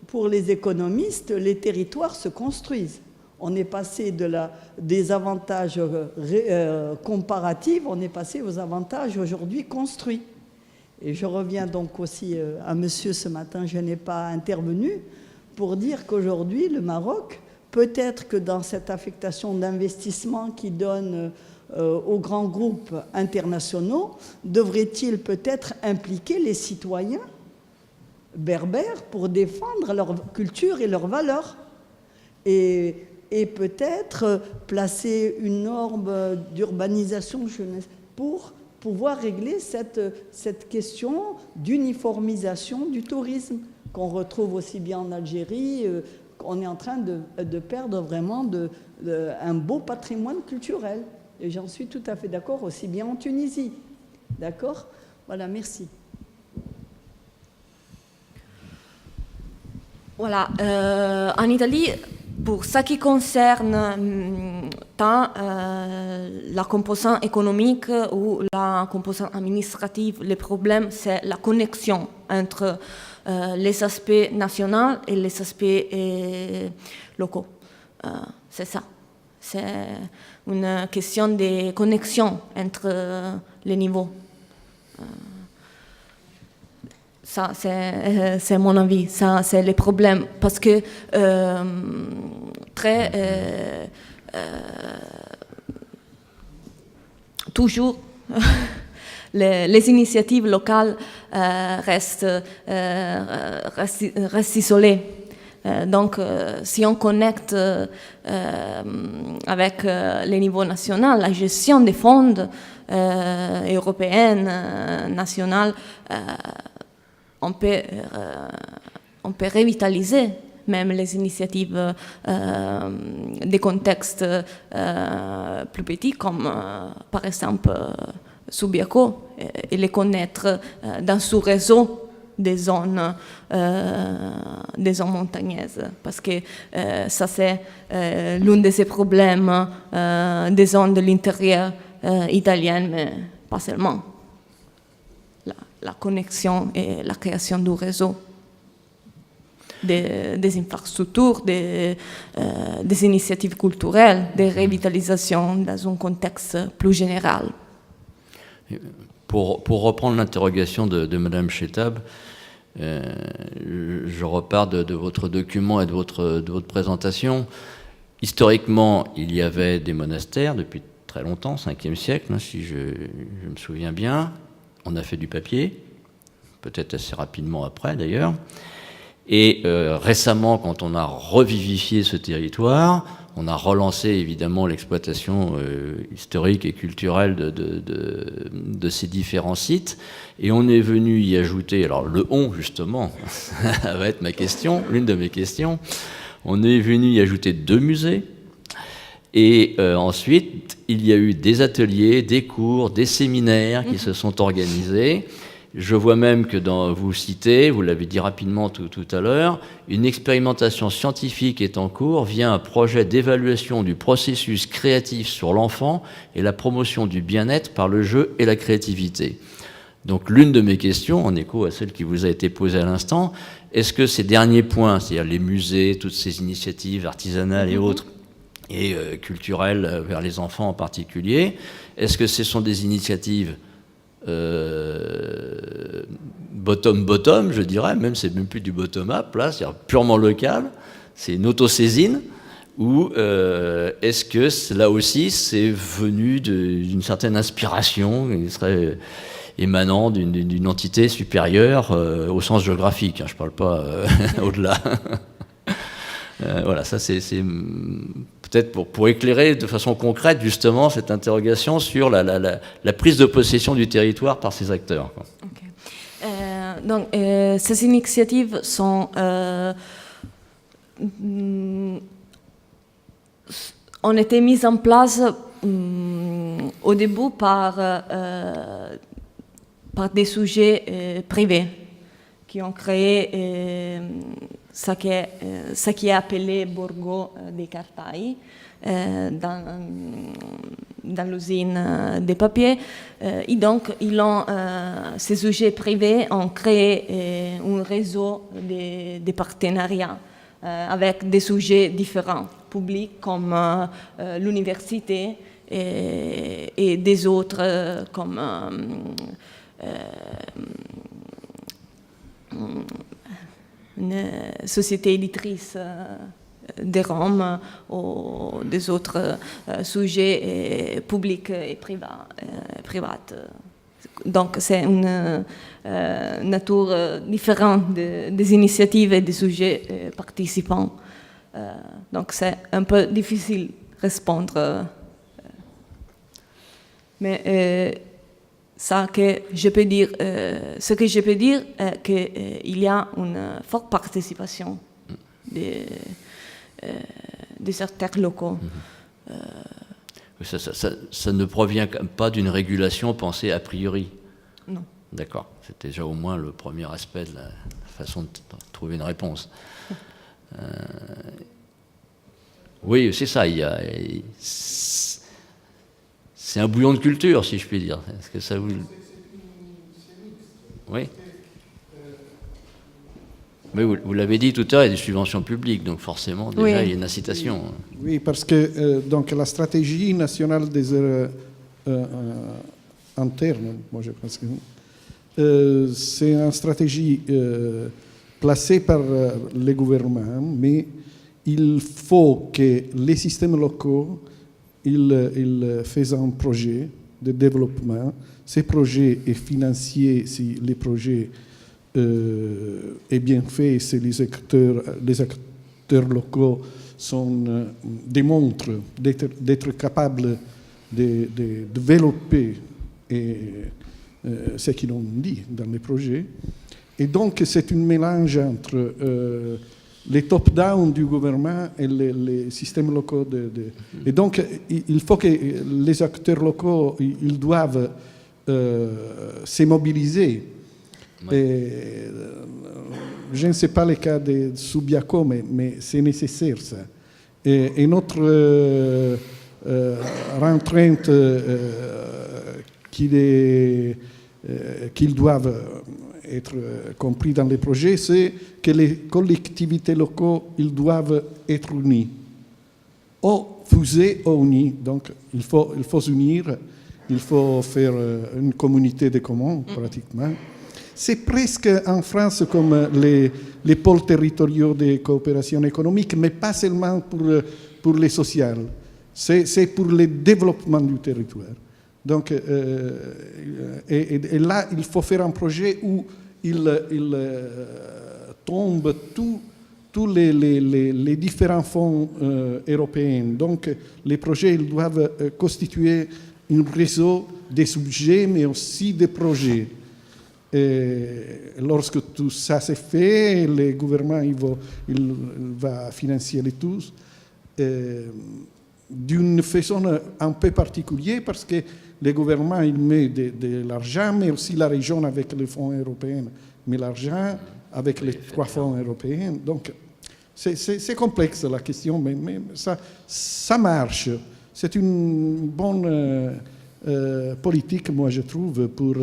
pour les économistes, les territoires se construisent. On est passé des avantages comparatifs, on est passé aux avantages aujourd'hui construits. Et je reviens donc aussi à monsieur ce matin, je n'ai pas intervenu, pour dire qu'aujourd'hui, le Maroc, peut-être que dans cette affectation d'investissement qui donne aux grands groupes internationaux, devrait-il peut-être impliquer les citoyens berbères pour défendre leur culture et leurs valeurs et peut-être placer une norme d'urbanisation pour pouvoir régler cette question d'uniformisation du tourisme qu'on retrouve aussi bien en Algérie. On est en train de perdre vraiment un beau patrimoine culturel. Et j'en suis tout à fait d'accord, aussi bien en Tunisie. D'accord? Voilà, merci. Voilà, en Italie, pour ce qui concerne tant la composante économique ou la composante administrative, le problème, c'est la connexion entre les aspects nationaux et les aspects locaux. C'est ça. C'est une question de connexion entre les niveaux. Ça, c'est mon avis, ça, c'est le problème. Parce que toujours, les initiatives locales restent isolées. Donc, si on connecte avec les niveaux nationaux, la gestion des fonds européens, nationaux, on peut revitaliser même les initiatives des contextes plus petits, comme par exemple Subiaco, et les connaître dans ce réseau des zones montagneuses. Parce que ça, c'est l'un de ces problèmes des zones de l'intérieur italien, mais pas seulement. La connexion et la création du réseau, des infrastructures, des initiatives culturelles, des revitalisations dans un contexte plus général. Pour reprendre l'interrogation de Mme Chetab, je repars de votre document et de votre présentation. Historiquement, il y avait des monastères depuis très longtemps, 5e siècle, si je me souviens bien. On a fait du papier, peut-être assez rapidement après d'ailleurs. Et récemment, quand on a revivifié ce territoire, on a relancé évidemment l'exploitation historique et culturelle de ces différents sites. Et on est venu y ajouter, alors le on justement, ça va être ma question, l'une de mes questions, on est venu y ajouter 2 musées. Et ensuite, il y a eu des ateliers, des cours, des séminaires qui se sont organisés. Je vois même que vous citez, vous l'avez dit rapidement tout à l'heure, une expérimentation scientifique est en cours via un projet d'évaluation du processus créatif sur l'enfant et la promotion du bien-être par le jeu et la créativité. Donc l'une de mes questions, en écho à celle qui vous a été posée à l'instant, est-ce que ces derniers points, c'est-à-dire les musées, toutes ces initiatives artisanales et autres, et culturelles vers les enfants en particulier, est-ce que ce sont des initiatives bottom, je dirais, même c'est même plus du bottom-up, là, c'est purement local, c'est une autosaisine, ou est-ce que là aussi c'est venu d'une certaine inspiration qui serait émanant d'une entité supérieure au sens géographique, hein, je ne parle pas au-delà. Voilà, ça c'est peut-être pour éclairer de façon concrète justement cette interrogation sur la prise de possession du territoire par ces acteurs. Okay. Donc, ces initiatives ont été mises en place au début par des sujets privés qui ont créé ce qui est appelé Borgo dei Cartai dans l'usine des papiers. Et donc, ces sujets privés ont créé un réseau de partenariats avec des sujets différents, publics comme l'université et des autres comme une société éditrice de Rome ou des autres sujets publics et privats. Donc c'est une nature différente des initiatives et des sujets participants. Donc c'est un peu difficile de répondre. Mais ce que je peux dire, est qu'il y a une forte participation des acteurs locaux. Ça ne provient pas d'une régulation pensée a priori. Non. D'accord. C'était déjà au moins le premier aspect de la façon de trouver une réponse. Oui, c'est ça. C'est un bouillon de culture, si je puis dire. Est-ce que ça vous... Oui. Mais vous l'avez dit tout à l'heure, il y a des subventions publiques, donc forcément, déjà, Oui. il y a une incitation. Oui, parce que donc, la stratégie nationale des erreurs internes, moi je pense que c'est une stratégie placée par les gouvernements, mais il faut que les systèmes locaux ils fassent un projet de développement. Ces projets est financier si les projets est bien fait, si les acteurs locaux démontrent d'être capables de développer ce qu'ils ont dit dans les projets. Et donc, c'est un mélange entre les top-down du gouvernement et les systèmes locaux. Et donc, il faut que les acteurs locaux ils doivent se mobiliser. Et, je ne sais pas le cas de Subiaco, mais c'est nécessaire ça. Et notre rentrante qu'ils doivent être compris dans les projets, c'est que les collectivités locales ils doivent être unis. Ou fusés ou unis. Donc il faut s'unir, il faut faire une communauté de communs pratiquement. C'est presque en France comme les pôles territoriaux de coopération économique, mais pas seulement pour les sociales. C'est pour le développement du territoire. Donc, et là, il faut faire un projet où il tombe tous les différents fonds européens. Donc, les projets ils doivent constituer un réseau des sujets, mais aussi des projets. Et lorsque tout ça s'est fait, le gouvernement il va financer les tous d'une façon un peu particulière parce que le gouvernement il met de l'argent, mais aussi la région avec les fonds européens met l'argent avec les 3 fonds européens. Donc c'est complexe la question, mais ça marche. C'est une bonne politique, moi je trouve, pour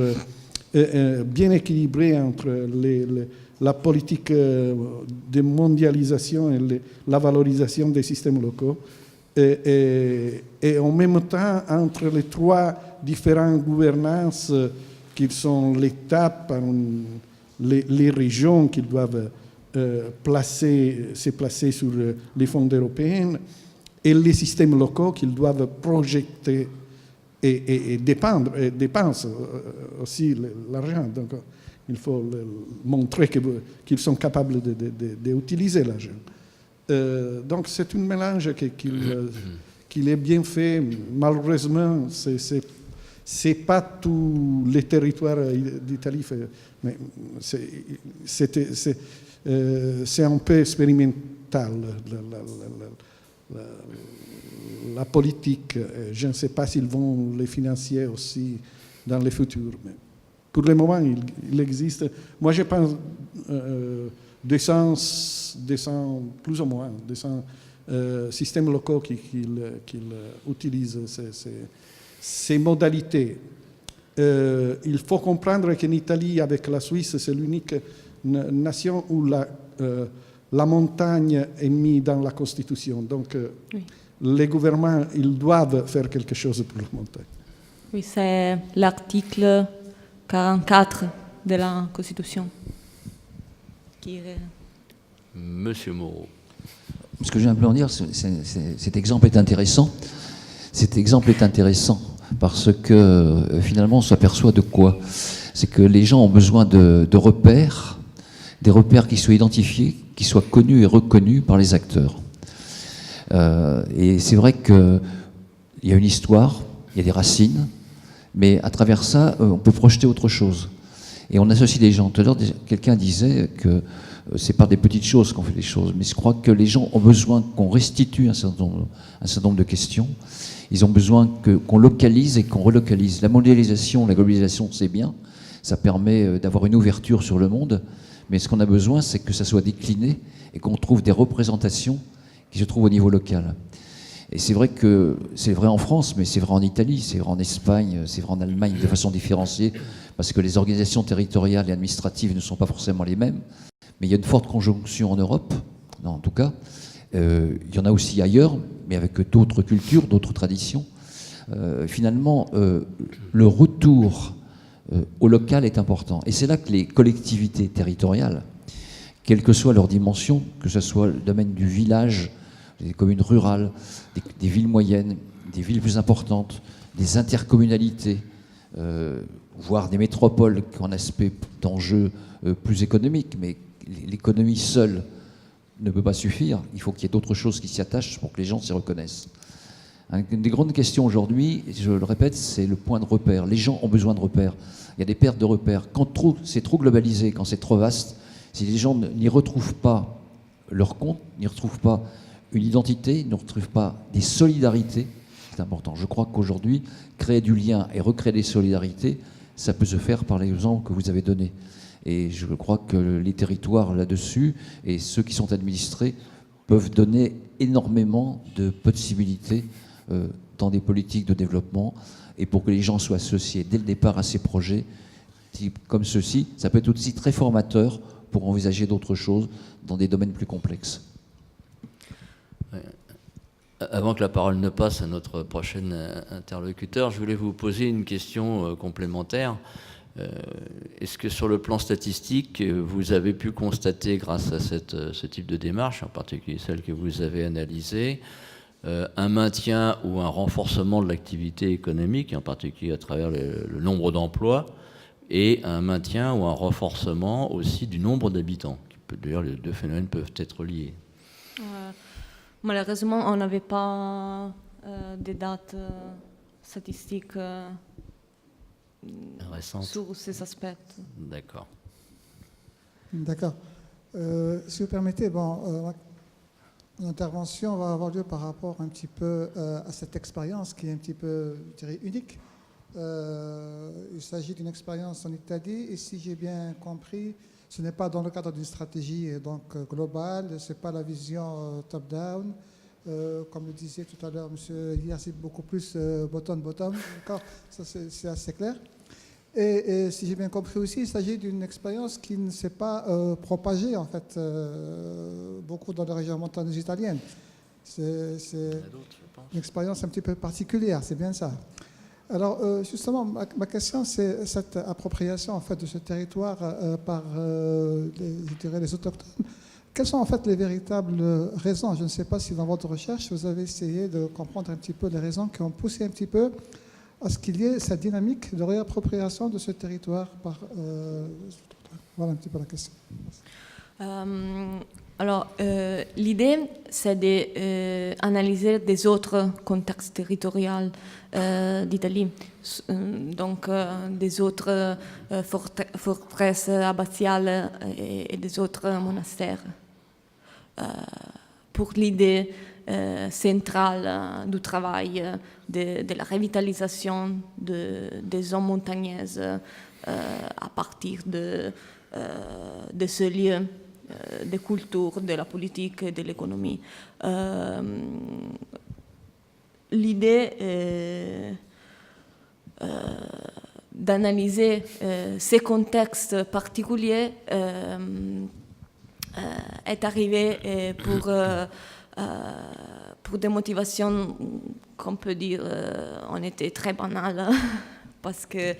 bien équilibré entre la politique de mondialisation et la valorisation des systèmes locaux et en même temps entre les 3 différentes gouvernances qui sont l'État, les régions qui doivent se placer sur les fonds européens et les systèmes locaux qu'ils doivent projeter et dépensent aussi l'argent. Donc, il faut montrer qu'ils sont capables d'utiliser l'argent. Donc, c'est un mélange qu'il est bien fait. Malheureusement, c'est pas tous les territoires d'Italie, mais c'est un peu expérimental. La politique, je ne sais pas s'ils vont les financer aussi dans le futur. Mais pour le moment, il existe. Moi, je pense 200 plus ou moins, 200 systèmes locaux qui utilisent ces modalités. Il faut comprendre qu'en Italie, avec la Suisse, c'est l'unique nation où la montagne est mise dans la Constitution. Donc, oui. Les gouvernements, ils doivent faire quelque chose pour la montagne. Oui, c'est l'article 44 de la Constitution. Monsieur Moreau. Ce que j'ai un peu à dire, cet exemple est intéressant. Cet exemple est intéressant parce que finalement, on s'aperçoit de quoi? C'est que les gens ont besoin de repères, des repères qui soient identifiés, qui soient connus et reconnus par les acteurs. Et c'est vrai qu'il y a une histoire, il y a des racines, mais à travers ça, on peut projeter autre chose. Et on associe des gens. Tout à l'heure, quelqu'un disait que c'est par des petites choses qu'on fait les choses, mais je crois que les gens ont besoin qu'on restitue un certain nombre de questions. Ils ont besoin qu'on localise et qu'on relocalise. La mondialisation, la globalisation, c'est bien. Ça permet d'avoir une ouverture sur le monde. Mais ce qu'on a besoin, c'est que ça soit décliné et qu'on trouve des représentations qui se trouvent au niveau local. Et c'est vrai que c'est vrai en France, mais c'est vrai en Italie, c'est vrai en Espagne, c'est vrai en Allemagne de façon différenciée, parce que les organisations territoriales et administratives ne sont pas forcément les mêmes. Mais il y a une forte conjonction en Europe, en tout cas. Il y en a aussi ailleurs, mais avec d'autres cultures, d'autres traditions. Finalement, le retour au local est important. Et c'est là que les collectivités territoriales, quelle que soit leur dimension, que ce soit le domaine du village, des communes rurales, des villes moyennes, des villes plus importantes, des intercommunalités, voire des métropoles qui ont un aspect d'enjeu plus économique, mais l'économie seule ne peut pas suffire. Il faut qu'il y ait d'autres choses qui s'y attachent pour que les gens s'y reconnaissent. Une des grandes questions aujourd'hui, je le répète, c'est le point de repère. Les gens ont besoin de repères. Il y a des pertes de repères. Quand c'est trop globalisé, quand c'est trop vaste, si les gens n'y retrouvent pas leur compte, n'y retrouvent pas une identité, n'y retrouvent pas des solidarités, c'est important. Je crois qu'aujourd'hui, créer du lien et recréer des solidarités, ça peut se faire par l'exemple que vous avez donné. Et je crois que les territoires là-dessus et ceux qui sont administrés peuvent donner énormément de possibilités dans des politiques de développement, et pour que les gens soient associés dès le départ à ces projets comme ceux-ci, ça peut être aussi très formateur pour envisager d'autres choses dans des domaines plus complexes. Avant que la parole ne passe à notre prochain interlocuteur, je voulais vous poser une question complémentaire. Est-ce que sur le plan statistique, vous avez pu constater, grâce à ce type de démarche, en particulier celle que vous avez analysée, un maintien ou un renforcement de l'activité économique, en particulier à travers le nombre d'emplois, et un maintien ou un renforcement aussi du nombre d'habitants? D'ailleurs, les deux phénomènes peuvent être liés. Malheureusement, on n'avait pas des dates statistiques récentes sur ces aspects. D'accord. D'accord. Si vous permettez, bon, l'intervention va avoir lieu par rapport un petit peu à cette expérience qui est un petit peu, je dirais, unique. Il s'agit d'une expérience en Italie et si j'ai bien compris, ce n'est pas dans le cadre d'une stratégie donc, globale, ce n'est pas la vision top-down. Comme le disait tout à l'heure M. Hier, c'est beaucoup plus bottom-bottom. D'accord, ça c'est assez clair. Et si j'ai bien compris aussi, il s'agit d'une expérience qui ne s'est pas propagée en fait beaucoup dans les régions montagneuses italiennes. C'est une expérience un petit peu particulière, c'est bien ça. Alors justement, ma question, c'est cette appropriation en fait de ce territoire par je dirais les autochtones. Quelles sont en fait les véritables raisons? Je ne sais pas si dans votre recherche vous avez essayé de comprendre un petit peu les raisons qui ont poussé un petit peu à ce qu'il y ait cette dynamique de réappropriation de ce territoire par... voilà un petit peu la question. Alors, l'idée, c'est d'analyser des autres contextes territoriaux d'Italie, donc des autres forteresses abbatiales et des autres monastères. Pour l'idée centrale du travail, de la revitalisation des zones montagneuses à partir de ce lieu de culture, de la politique et de l'économie. L'idée est d'analyser ces contextes particuliers est arrivée pour des motivations qu'on peut dire on était très banales parce que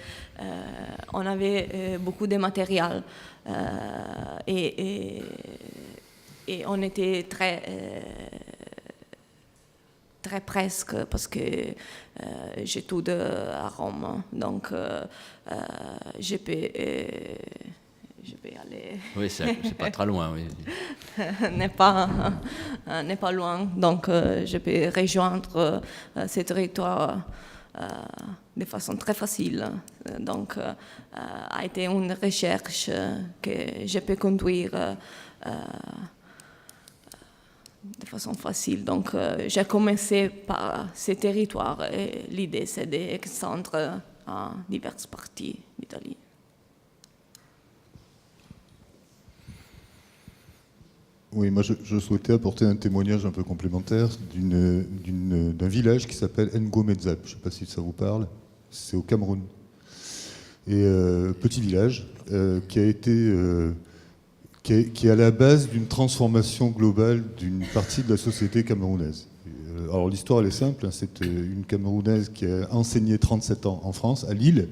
on avait beaucoup de matériel et on était très presque parce que j'étudie à Rome, donc je peux aller. Oui, c'est pas très loin, oui. n'est pas loin, donc je peux rejoindre ce territoire de façon très facile. Donc, a été une recherche que je peux conduire de façon facile. Donc, j'ai commencé par ces territoires et l'idée, c'est d'extendre à diverses parties d'Italie. Oui, moi je souhaitais apporter un témoignage un peu complémentaire d'un village qui s'appelle Ngomezab. Je ne sais pas si ça vous parle. C'est au Cameroun. Et petit village qui est à la base d'une transformation globale d'une partie de la société camerounaise. Alors l'histoire elle est simple, hein, c'est une Camerounaise qui a enseigné 37 ans en France, à Lille,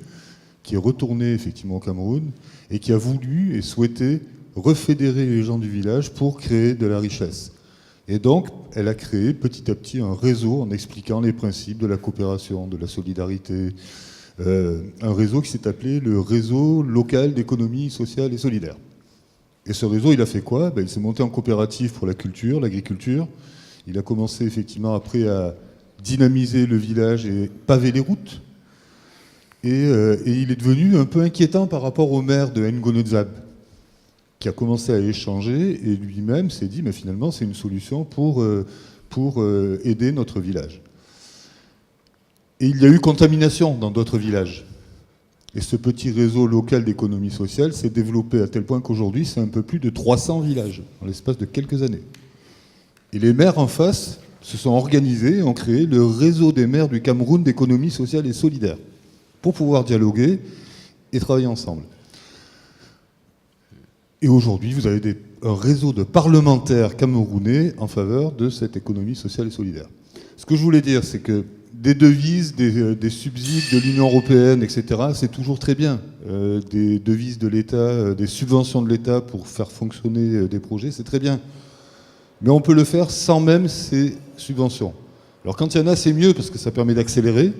qui est retournée effectivement au Cameroun et qui a voulu et souhaité refédérer les gens du village pour créer de la richesse. Et donc, elle a créé petit à petit un réseau en expliquant les principes de la coopération, de la solidarité, un réseau qui s'est appelé le réseau local d'économie sociale et solidaire. Et ce réseau, il a fait quoi? Il s'est monté en coopérative pour la culture, l'agriculture. Il a commencé effectivement après à dynamiser le village et paver les routes. Et il est devenu un peu inquiétant par rapport au maire de Ngomezab, qui a commencé à échanger et lui-même s'est dit mais finalement c'est une solution pour aider notre village. Et il y a eu contamination dans d'autres villages. Et ce petit réseau local d'économie sociale s'est développé à tel point qu'aujourd'hui c'est un peu plus de 300 villages en l'espace de quelques années. Et les maires en face se sont organisés et ont créé le réseau des maires du Cameroun d'économie sociale et solidaire pour pouvoir dialoguer et travailler ensemble. Et aujourd'hui, vous avez un réseau de parlementaires camerounais en faveur de cette économie sociale et solidaire. Ce que je voulais dire, c'est que des devises, des subsides de l'Union européenne, etc., c'est toujours très bien. Des devises de l'État, des subventions de l'État pour faire fonctionner des projets, c'est très bien. Mais on peut le faire sans même ces subventions. Alors quand il y en a, c'est mieux parce que ça permet d'accélérer.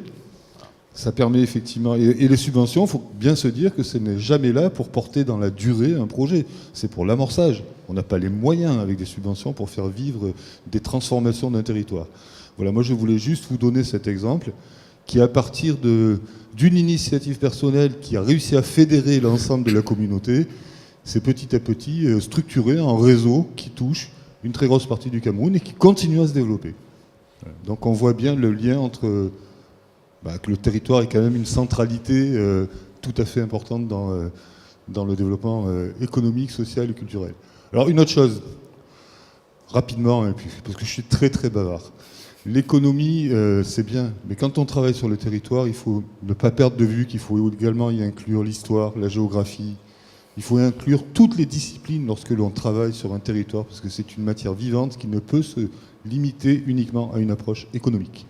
Ça permet effectivement... Et les subventions, il faut bien se dire que ce n'est jamais là pour porter dans la durée un projet. C'est pour l'amorçage. On n'a pas les moyens avec des subventions pour faire vivre des transformations d'un territoire. Voilà, moi je voulais juste vous donner cet exemple qui, à partir d'une initiative personnelle qui a réussi à fédérer l'ensemble de la communauté, s'est petit à petit structuré en réseau qui touche une très grosse partie du Cameroun et qui continue à se développer. Donc on voit bien le lien entre... que le territoire est quand même une centralité tout à fait importante dans le développement économique, social et culturel. Alors une autre chose, rapidement, et puis, parce que je suis très très bavard. L'économie, c'est bien, mais quand on travaille sur le territoire, il faut ne pas perdre de vue qu'il faut également y inclure l'histoire, la géographie. Il faut inclure toutes les disciplines lorsque l'on travaille sur un territoire, parce que c'est une matière vivante qui ne peut se limiter uniquement à une approche économique.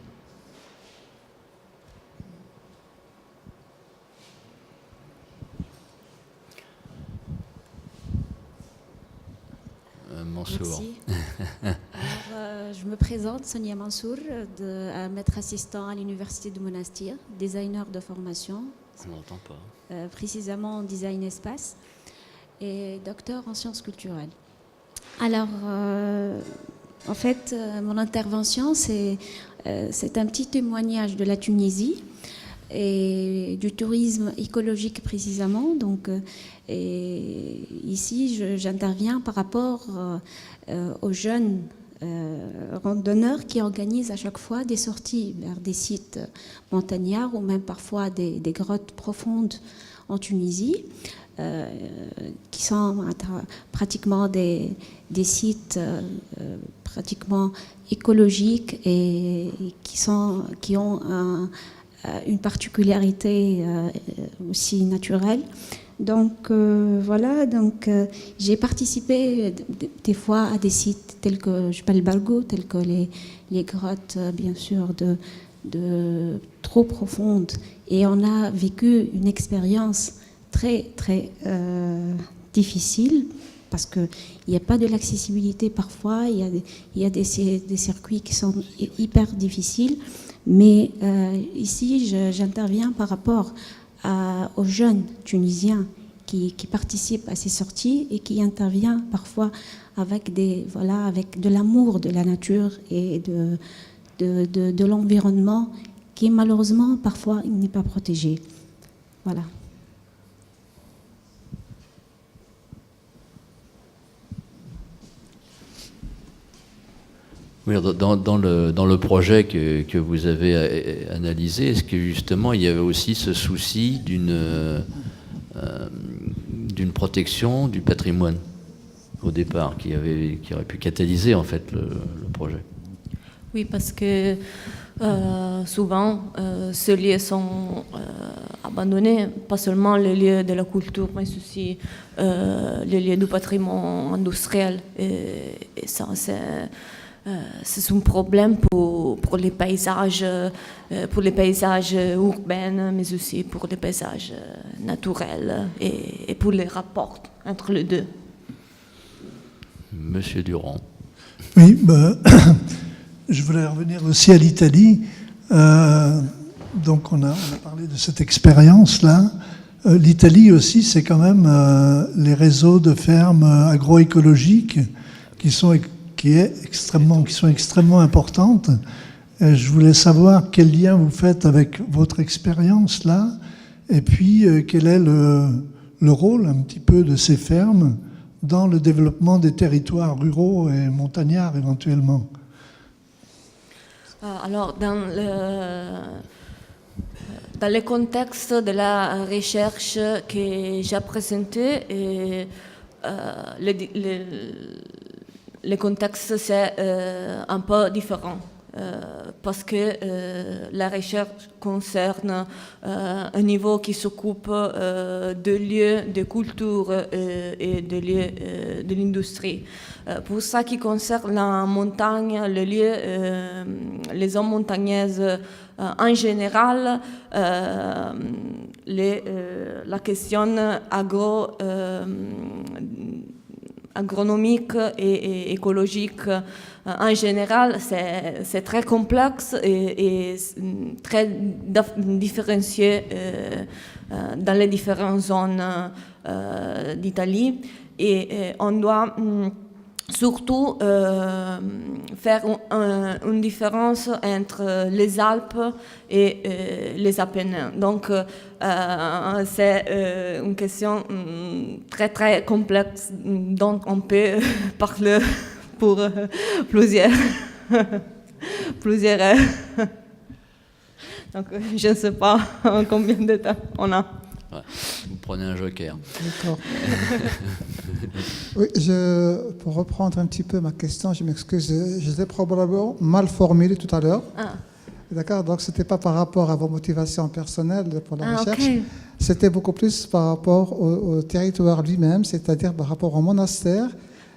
Merci. Alors, je me présente, Sonia Mansour, maître assistant à l'Université de Monastir, designer de formation. On n'entend pas. Précisément en design espace et docteur en sciences culturelles. Alors, en fait, mon intervention, c'est un petit témoignage de la Tunisie et du tourisme écologique précisément. Donc, et ici, j'interviens par rapport aux jeunes randonneurs qui organisent à chaque fois des sorties vers des sites montagnards ou même parfois des grottes profondes en Tunisie, qui sont pratiquement des sites pratiquement écologiques et qui ont une particularité aussi naturelle. Donc voilà, donc j'ai participé des fois à des sites tels que Jebel Bargou, tels que les grottes bien sûr de trop profondes, et on a vécu une expérience très très difficile parce que il n'y a pas de l'accessibilité parfois, il y a des circuits qui sont hyper difficiles, mais ici j'interviens par rapport aux jeunes Tunisiens qui participent à ces sorties et qui interviennent parfois avec de l'amour de la nature et de l'environnement qui malheureusement parfois il n'est pas protégé. Voilà. Oui, dans le projet que vous avez analysé, est-ce que justement il y avait aussi ce souci d'une protection du patrimoine au départ, qui aurait pu catalyser en fait le projet? Oui, parce que souvent, ces lieux sont abandonnés, pas seulement les lieux de la culture, mais aussi les lieux du patrimoine industriel. Et ça, c'est un problème pour les paysages urbains, mais aussi pour les paysages naturels et pour les rapports entre les deux. Monsieur Durand. Oui, je voulais revenir aussi à l'Italie. Donc on a parlé de cette expérience-là. L'Italie aussi, c'est quand même les réseaux de fermes agroécologiques qui sont extrêmement importantes. Et je voulais savoir quel lien vous faites avec votre expérience là, et puis quel est le rôle un petit peu de ces fermes dans le développement des territoires ruraux et montagnards éventuellement. Alors, dans le contexte de la recherche que j'ai présenté, le contexte c'est un peu différent. Parce que la recherche concerne un niveau qui s'occupe de lieux de culture et de lieux de l'industrie. Pour ce qui concerne la montagne, les zones montagneuses en général, la question agronomique et écologique en général, c'est très complexe et très différencié dans les différentes zones d'Italie. Et on doit surtout faire une différence entre les Alpes et les Apennins. Donc, c'est une question très très complexe dont on peut parler pour plusieurs heures. Donc, je ne sais pas combien de temps on a. Ouais, vous prenez un joker. D'accord. Oui, pour reprendre un petit peu ma question, je m'excuse, je l'ai probablement mal formulée tout à l'heure. Ah. D'accord, donc ce n'était pas par rapport à vos motivations personnelles pour la recherche, okay. C'était beaucoup plus par rapport au territoire lui-même, c'est-à-dire par rapport au monastère,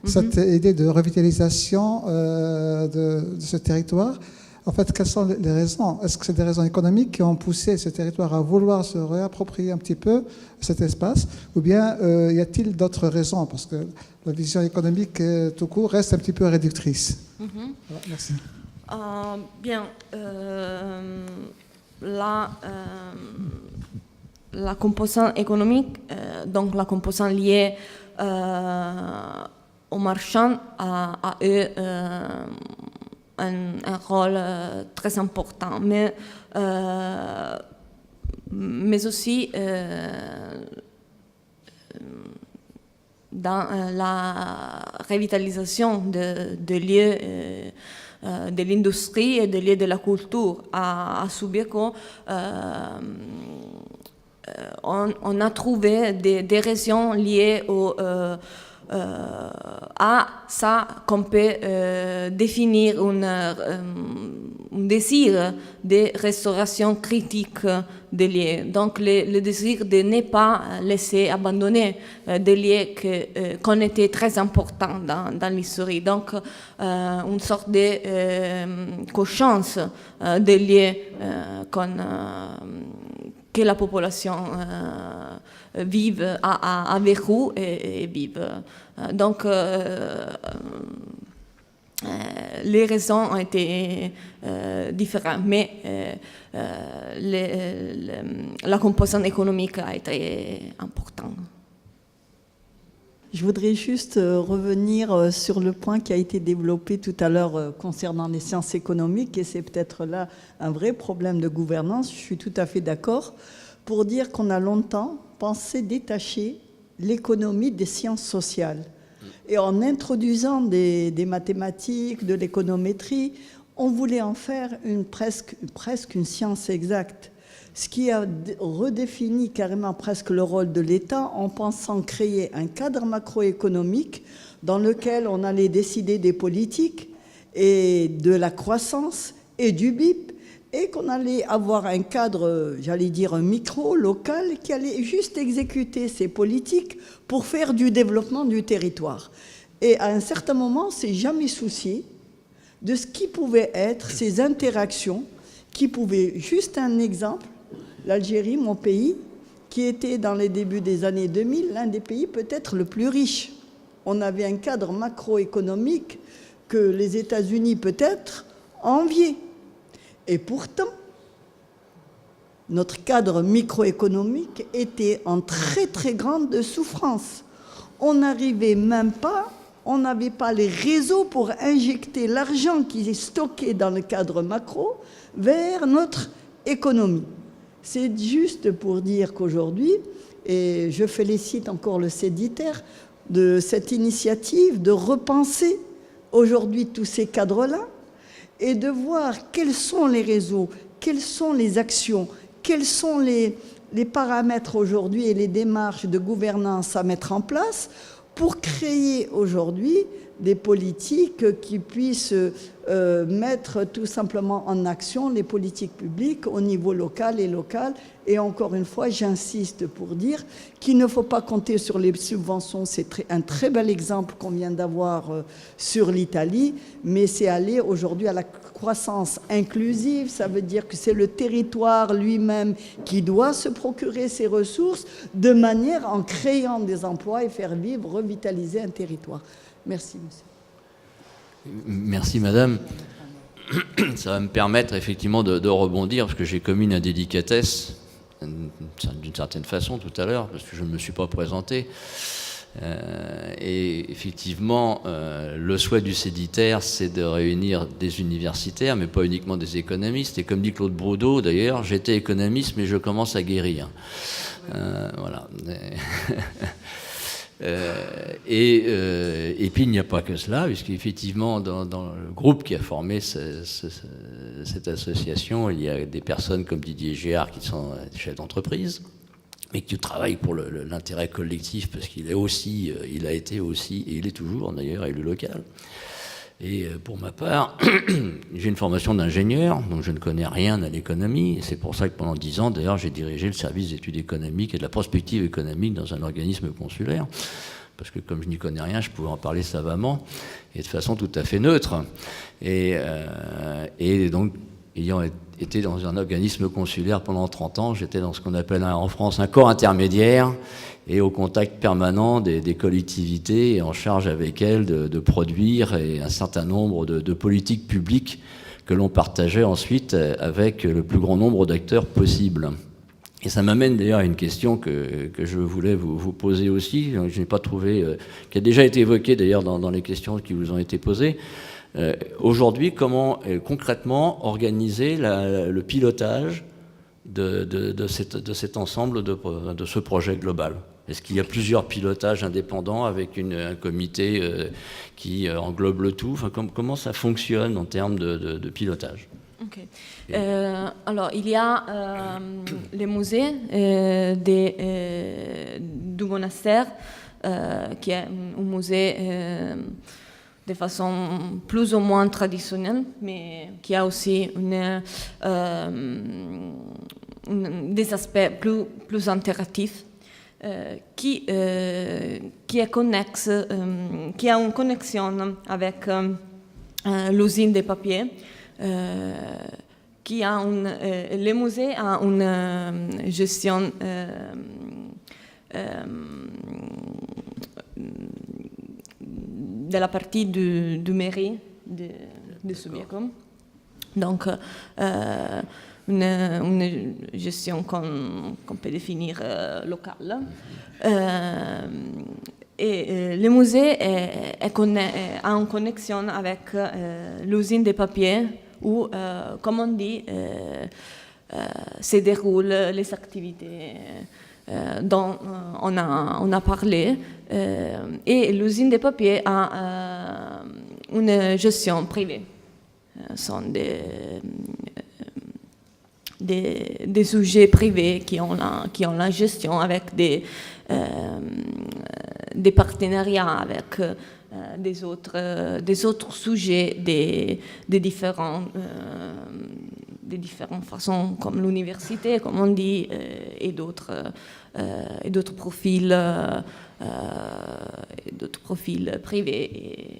cette idée de revitalisation de ce territoire. En fait, quelles sont les raisons? Est-ce que c'est des raisons économiques qui ont poussé ce territoire à vouloir se réapproprier un petit peu cet espace? Ou bien y a-t-il d'autres raisons? Parce que la vision économique tout court reste un petit peu réductrice. Voilà, merci. Bien. La composante économique, donc la composante liée aux marchands, a eu un rôle très important, mais aussi dans la revitalisation de lieux de l'industrie et des lieux de la culture, à subir qu'on on a trouvé des raisons liées à ça qu'on peut définir un désir de restauration critique des lieux. Donc le désir de ne pas laisser abandonner des lieux qu'on était très importants dans l'histoire. Donc une sorte de conscience des lieux que la population vive, a vécu et vive. Donc, les raisons ont été différentes, mais la composante économique a été importante. Je voudrais juste revenir sur le point qui a été développé tout à l'heure concernant les sciences économiques, et c'est peut-être là un vrai problème de gouvernance, je suis tout à fait d'accord, pour dire qu'on a longtemps pensé détacher l'économie des sciences sociales. Et en introduisant des mathématiques, de l'économétrie, on voulait en faire presque une science exacte. Ce qui a redéfini carrément presque le rôle de l'État en pensant créer un cadre macroéconomique dans lequel on allait décider des politiques et de la croissance et du BIP, et qu'on allait avoir un cadre, j'allais dire un micro, local, qui allait juste exécuter ces politiques pour faire du développement du territoire. Et à un certain moment, on ne s'est jamais soucié de ce qui pouvait être ces interactions, qui pouvaient, juste un exemple, l'Algérie, mon pays, qui était dans les débuts des années 2000, l'un des pays peut-être le plus riche. On avait un cadre macroéconomique que les États-Unis peut-être enviaient. Et pourtant, notre cadre microéconomique était en très très grande souffrance. On n'arrivait même pas, on n'avait pas les réseaux pour injecter l'argent qui est stocké dans le cadre macro vers notre économie. C'est juste pour dire qu'aujourd'hui, et je félicite encore le CEDITER de cette initiative de repenser aujourd'hui tous ces cadres-là, et de voir quels sont les réseaux, quelles sont les actions, quels sont les paramètres aujourd'hui et les démarches de gouvernance à mettre en place pour créer aujourd'hui des politiques qui puissent mettre tout simplement en action les politiques publiques au niveau local et local. Et encore une fois, j'insiste pour dire qu'il ne faut pas compter sur les subventions. C'est un très bel exemple qu'on vient d'avoir sur l'Italie, mais c'est aller aujourd'hui à la croissance inclusive. Ça veut dire que c'est le territoire lui-même qui doit se procurer ses ressources de manière en créant des emplois et faire vivre, revitaliser un territoire. Merci, monsieur. Merci, madame. Ça va me permettre effectivement de rebondir, parce que j'ai commis une indélicatesse, d'une certaine façon, tout à l'heure, parce que je ne me suis pas présenté. Et effectivement, le souhait du CEDITER, c'est de réunir des universitaires, mais pas uniquement des économistes. Et comme dit Claude Broudot, d'ailleurs, j'étais économiste, mais je commence à guérir. Voilà. Et puis il n'y a pas que cela, puisqu'effectivement dans le groupe qui a formé cette association, il y a des personnes comme Didier Géard qui sont chefs d'entreprise, mais qui travaillent pour l'intérêt collectif, parce qu'il est aussi, il a été aussi, et il est toujours d'ailleurs élu local. Et pour ma part, j'ai une formation d'ingénieur, donc je ne connais rien à l'économie, et c'est pour ça que pendant 10 ans, d'ailleurs, j'ai dirigé le service d'études économiques et de la prospective économique dans un organisme consulaire, parce que comme je n'y connais rien, je pouvais en parler savamment, et de façon tout à fait neutre. Et donc, ayant été dans un organisme consulaire pendant 30 ans, j'étais dans ce qu'on appelle en France un corps intermédiaire, et au contact permanent des collectivités et en charge avec elles de produire un certain nombre de politiques publiques que l'on partageait ensuite avec le plus grand nombre d'acteurs possible. Et ça m'amène d'ailleurs à une question que je voulais vous poser aussi, je n'ai pas trouvé, qui a déjà été évoquée d'ailleurs dans les questions qui vous ont été posées. Aujourd'hui, comment concrètement organiser le pilotage de cet ensemble, de ce projet global? Est-ce qu'il y a plusieurs pilotages indépendants avec un comité qui englobe le tout? Enfin, comment ça fonctionne en termes de pilotage? Okay. Alors, il y a le musée du monastère, qui est un musée de façon plus ou moins traditionnelle, mais qui a aussi des aspects plus interactifs. Qui est connexe, qui a une connexion avec l'usine de papier, le musée a une gestion de la partie du mairie de Subiecum. Donc, une gestion qu'on peut définir locale. et le musée est en connexion avec l'usine de papier où, comme on dit, se déroulent les activités dont on a parlé. Et l'usine de papier a une gestion privée. Ce sont des sujets privés qui ont la gestion avec des partenariats avec des autres sujets, des différentes façons, comme l'université, comme on dit, et d'autres profils privés.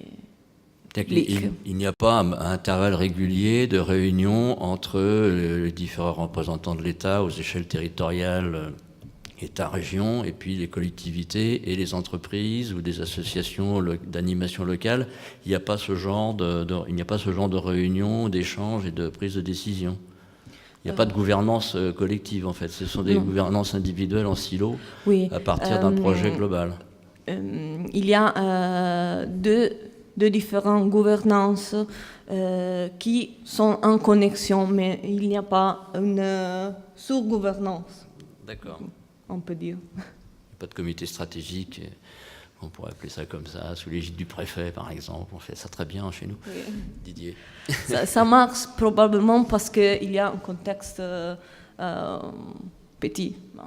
Il n'y a pas un intervalle régulier de réunion entre les différents représentants de l'État aux échelles territoriales, État, région, et puis les collectivités et les entreprises ou des associations d'animation locale. Il n'y a pas ce genre de réunion, d'échange et de prise de décision. Il n'y a pas de gouvernance collective, en fait. Ce sont des gouvernances individuelles en silo, à partir d'un projet global. Il y a deux différentes gouvernances qui sont en connexion, mais il n'y a pas une sous-gouvernance. D'accord. On peut dire. Il n'y a pas de comité stratégique, on pourrait appeler ça comme ça, sous l'égide du préfet, par exemple. On fait ça très bien chez nous. Oui. Didier. Ça marche probablement parce qu'il y a un contexte petit. Bon.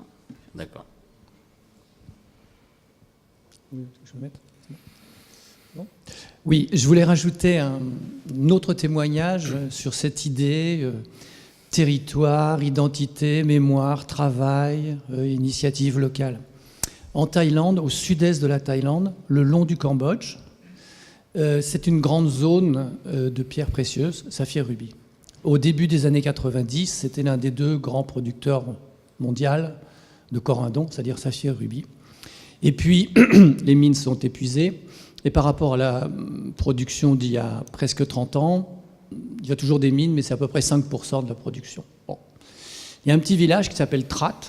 D'accord. Oui, je voulais rajouter un autre témoignage sur cette idée territoire, identité, mémoire, travail, initiative locale. En Thaïlande, au sud-est de la Thaïlande, le long du Cambodge, c'est une grande zone de pierres précieuses, saphir-rubis. Au début des années 90, c'était l'un des 2 grands producteurs mondiaux de corindon, c'est-à-dire saphir-rubis. Et puis, les mines sont épuisées. Et par rapport à la production d'il y a presque 30 ans, il y a toujours des mines, mais c'est à peu près 5% de la production. Bon. Il y a un petit village qui s'appelle Trat,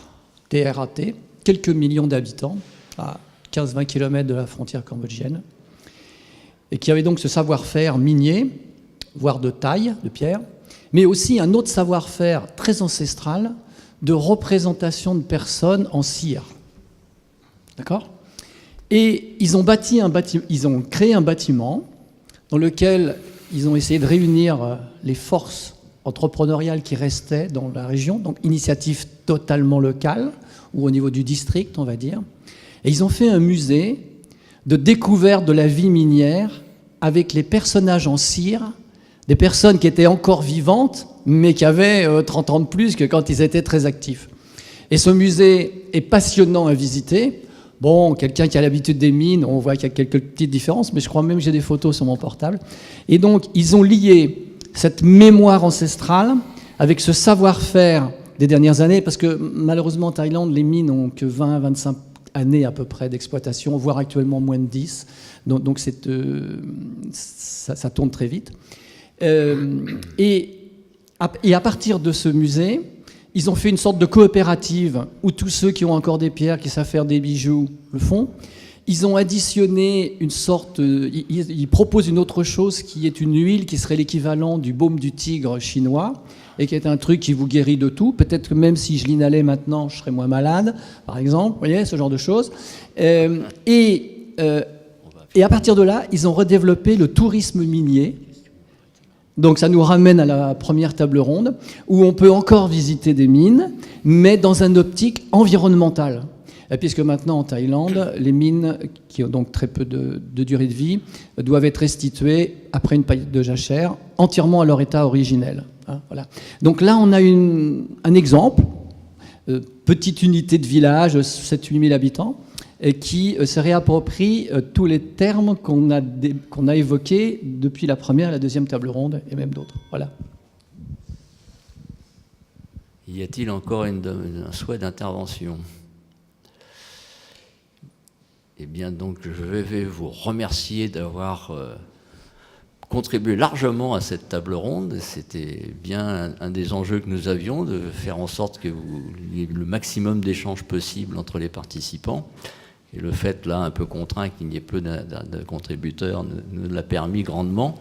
T-R-A-T, quelques millions d'habitants, à 15-20 km de la frontière cambodgienne, et qui avait donc ce savoir-faire minier, voire de taille, de pierre, mais aussi un autre savoir-faire très ancestral de représentation de personnes en cire. D'accord ? Et ils ont créé un bâtiment dans lequel ils ont essayé de réunir les forces entrepreneuriales qui restaient dans la région, donc initiative totalement locale, ou au niveau du district, on va dire. Et ils ont fait un musée de découverte de la vie minière avec les personnages en cire, des personnes qui étaient encore vivantes, mais qui avaient 30 ans de plus que quand ils étaient très actifs. Et ce musée est passionnant à visiter. Bon, quelqu'un qui a l'habitude des mines, on voit qu'il y a quelques petites différences, mais je crois même que j'ai des photos sur mon portable. Et donc, ils ont lié cette mémoire ancestrale avec ce savoir-faire des dernières années, parce que malheureusement, en Thaïlande, les mines n'ont que 20 à 25 années à peu près d'exploitation, voire actuellement moins de 10. Donc ça tourne très vite. Et à partir de ce musée, ils ont fait une sorte de coopérative où tous ceux qui ont encore des pierres, qui savent faire des bijoux, le font. Ils ont additionné une sorte... Ils proposent une autre chose qui est une huile qui serait l'équivalent du baume du tigre chinois et qui est un truc qui vous guérit de tout. Peut-être que même si je l'inhalais maintenant, je serais moins malade, par exemple. Vous voyez, ce genre de choses. Et à partir de là, ils ont redéveloppé le tourisme minier. Donc ça nous ramène à la première table ronde, où on peut encore visiter des mines, mais dans une optique environnementale. Puisque maintenant en Thaïlande, les mines, qui ont donc très peu de durée de vie, doivent être restituées après une période de jachère, entièrement à leur état originel. Hein, voilà. Donc là, on a un exemple, petite unité de village, 7-8 000 habitants, qui se réapproprie tous les termes qu'on a évoqués depuis la première et la deuxième table ronde, et même d'autres. Voilà. Y a-t-il encore un souhait d'intervention ? Eh bien, donc, je vais vous remercier d'avoir contribué largement à cette table ronde. C'était bien un des enjeux que nous avions, de faire en sorte qu'il y ait le maximum d'échanges possibles entre les participants. Et le fait, là, un peu contraint qu'il n'y ait peu de contributeurs nous l'a permis grandement.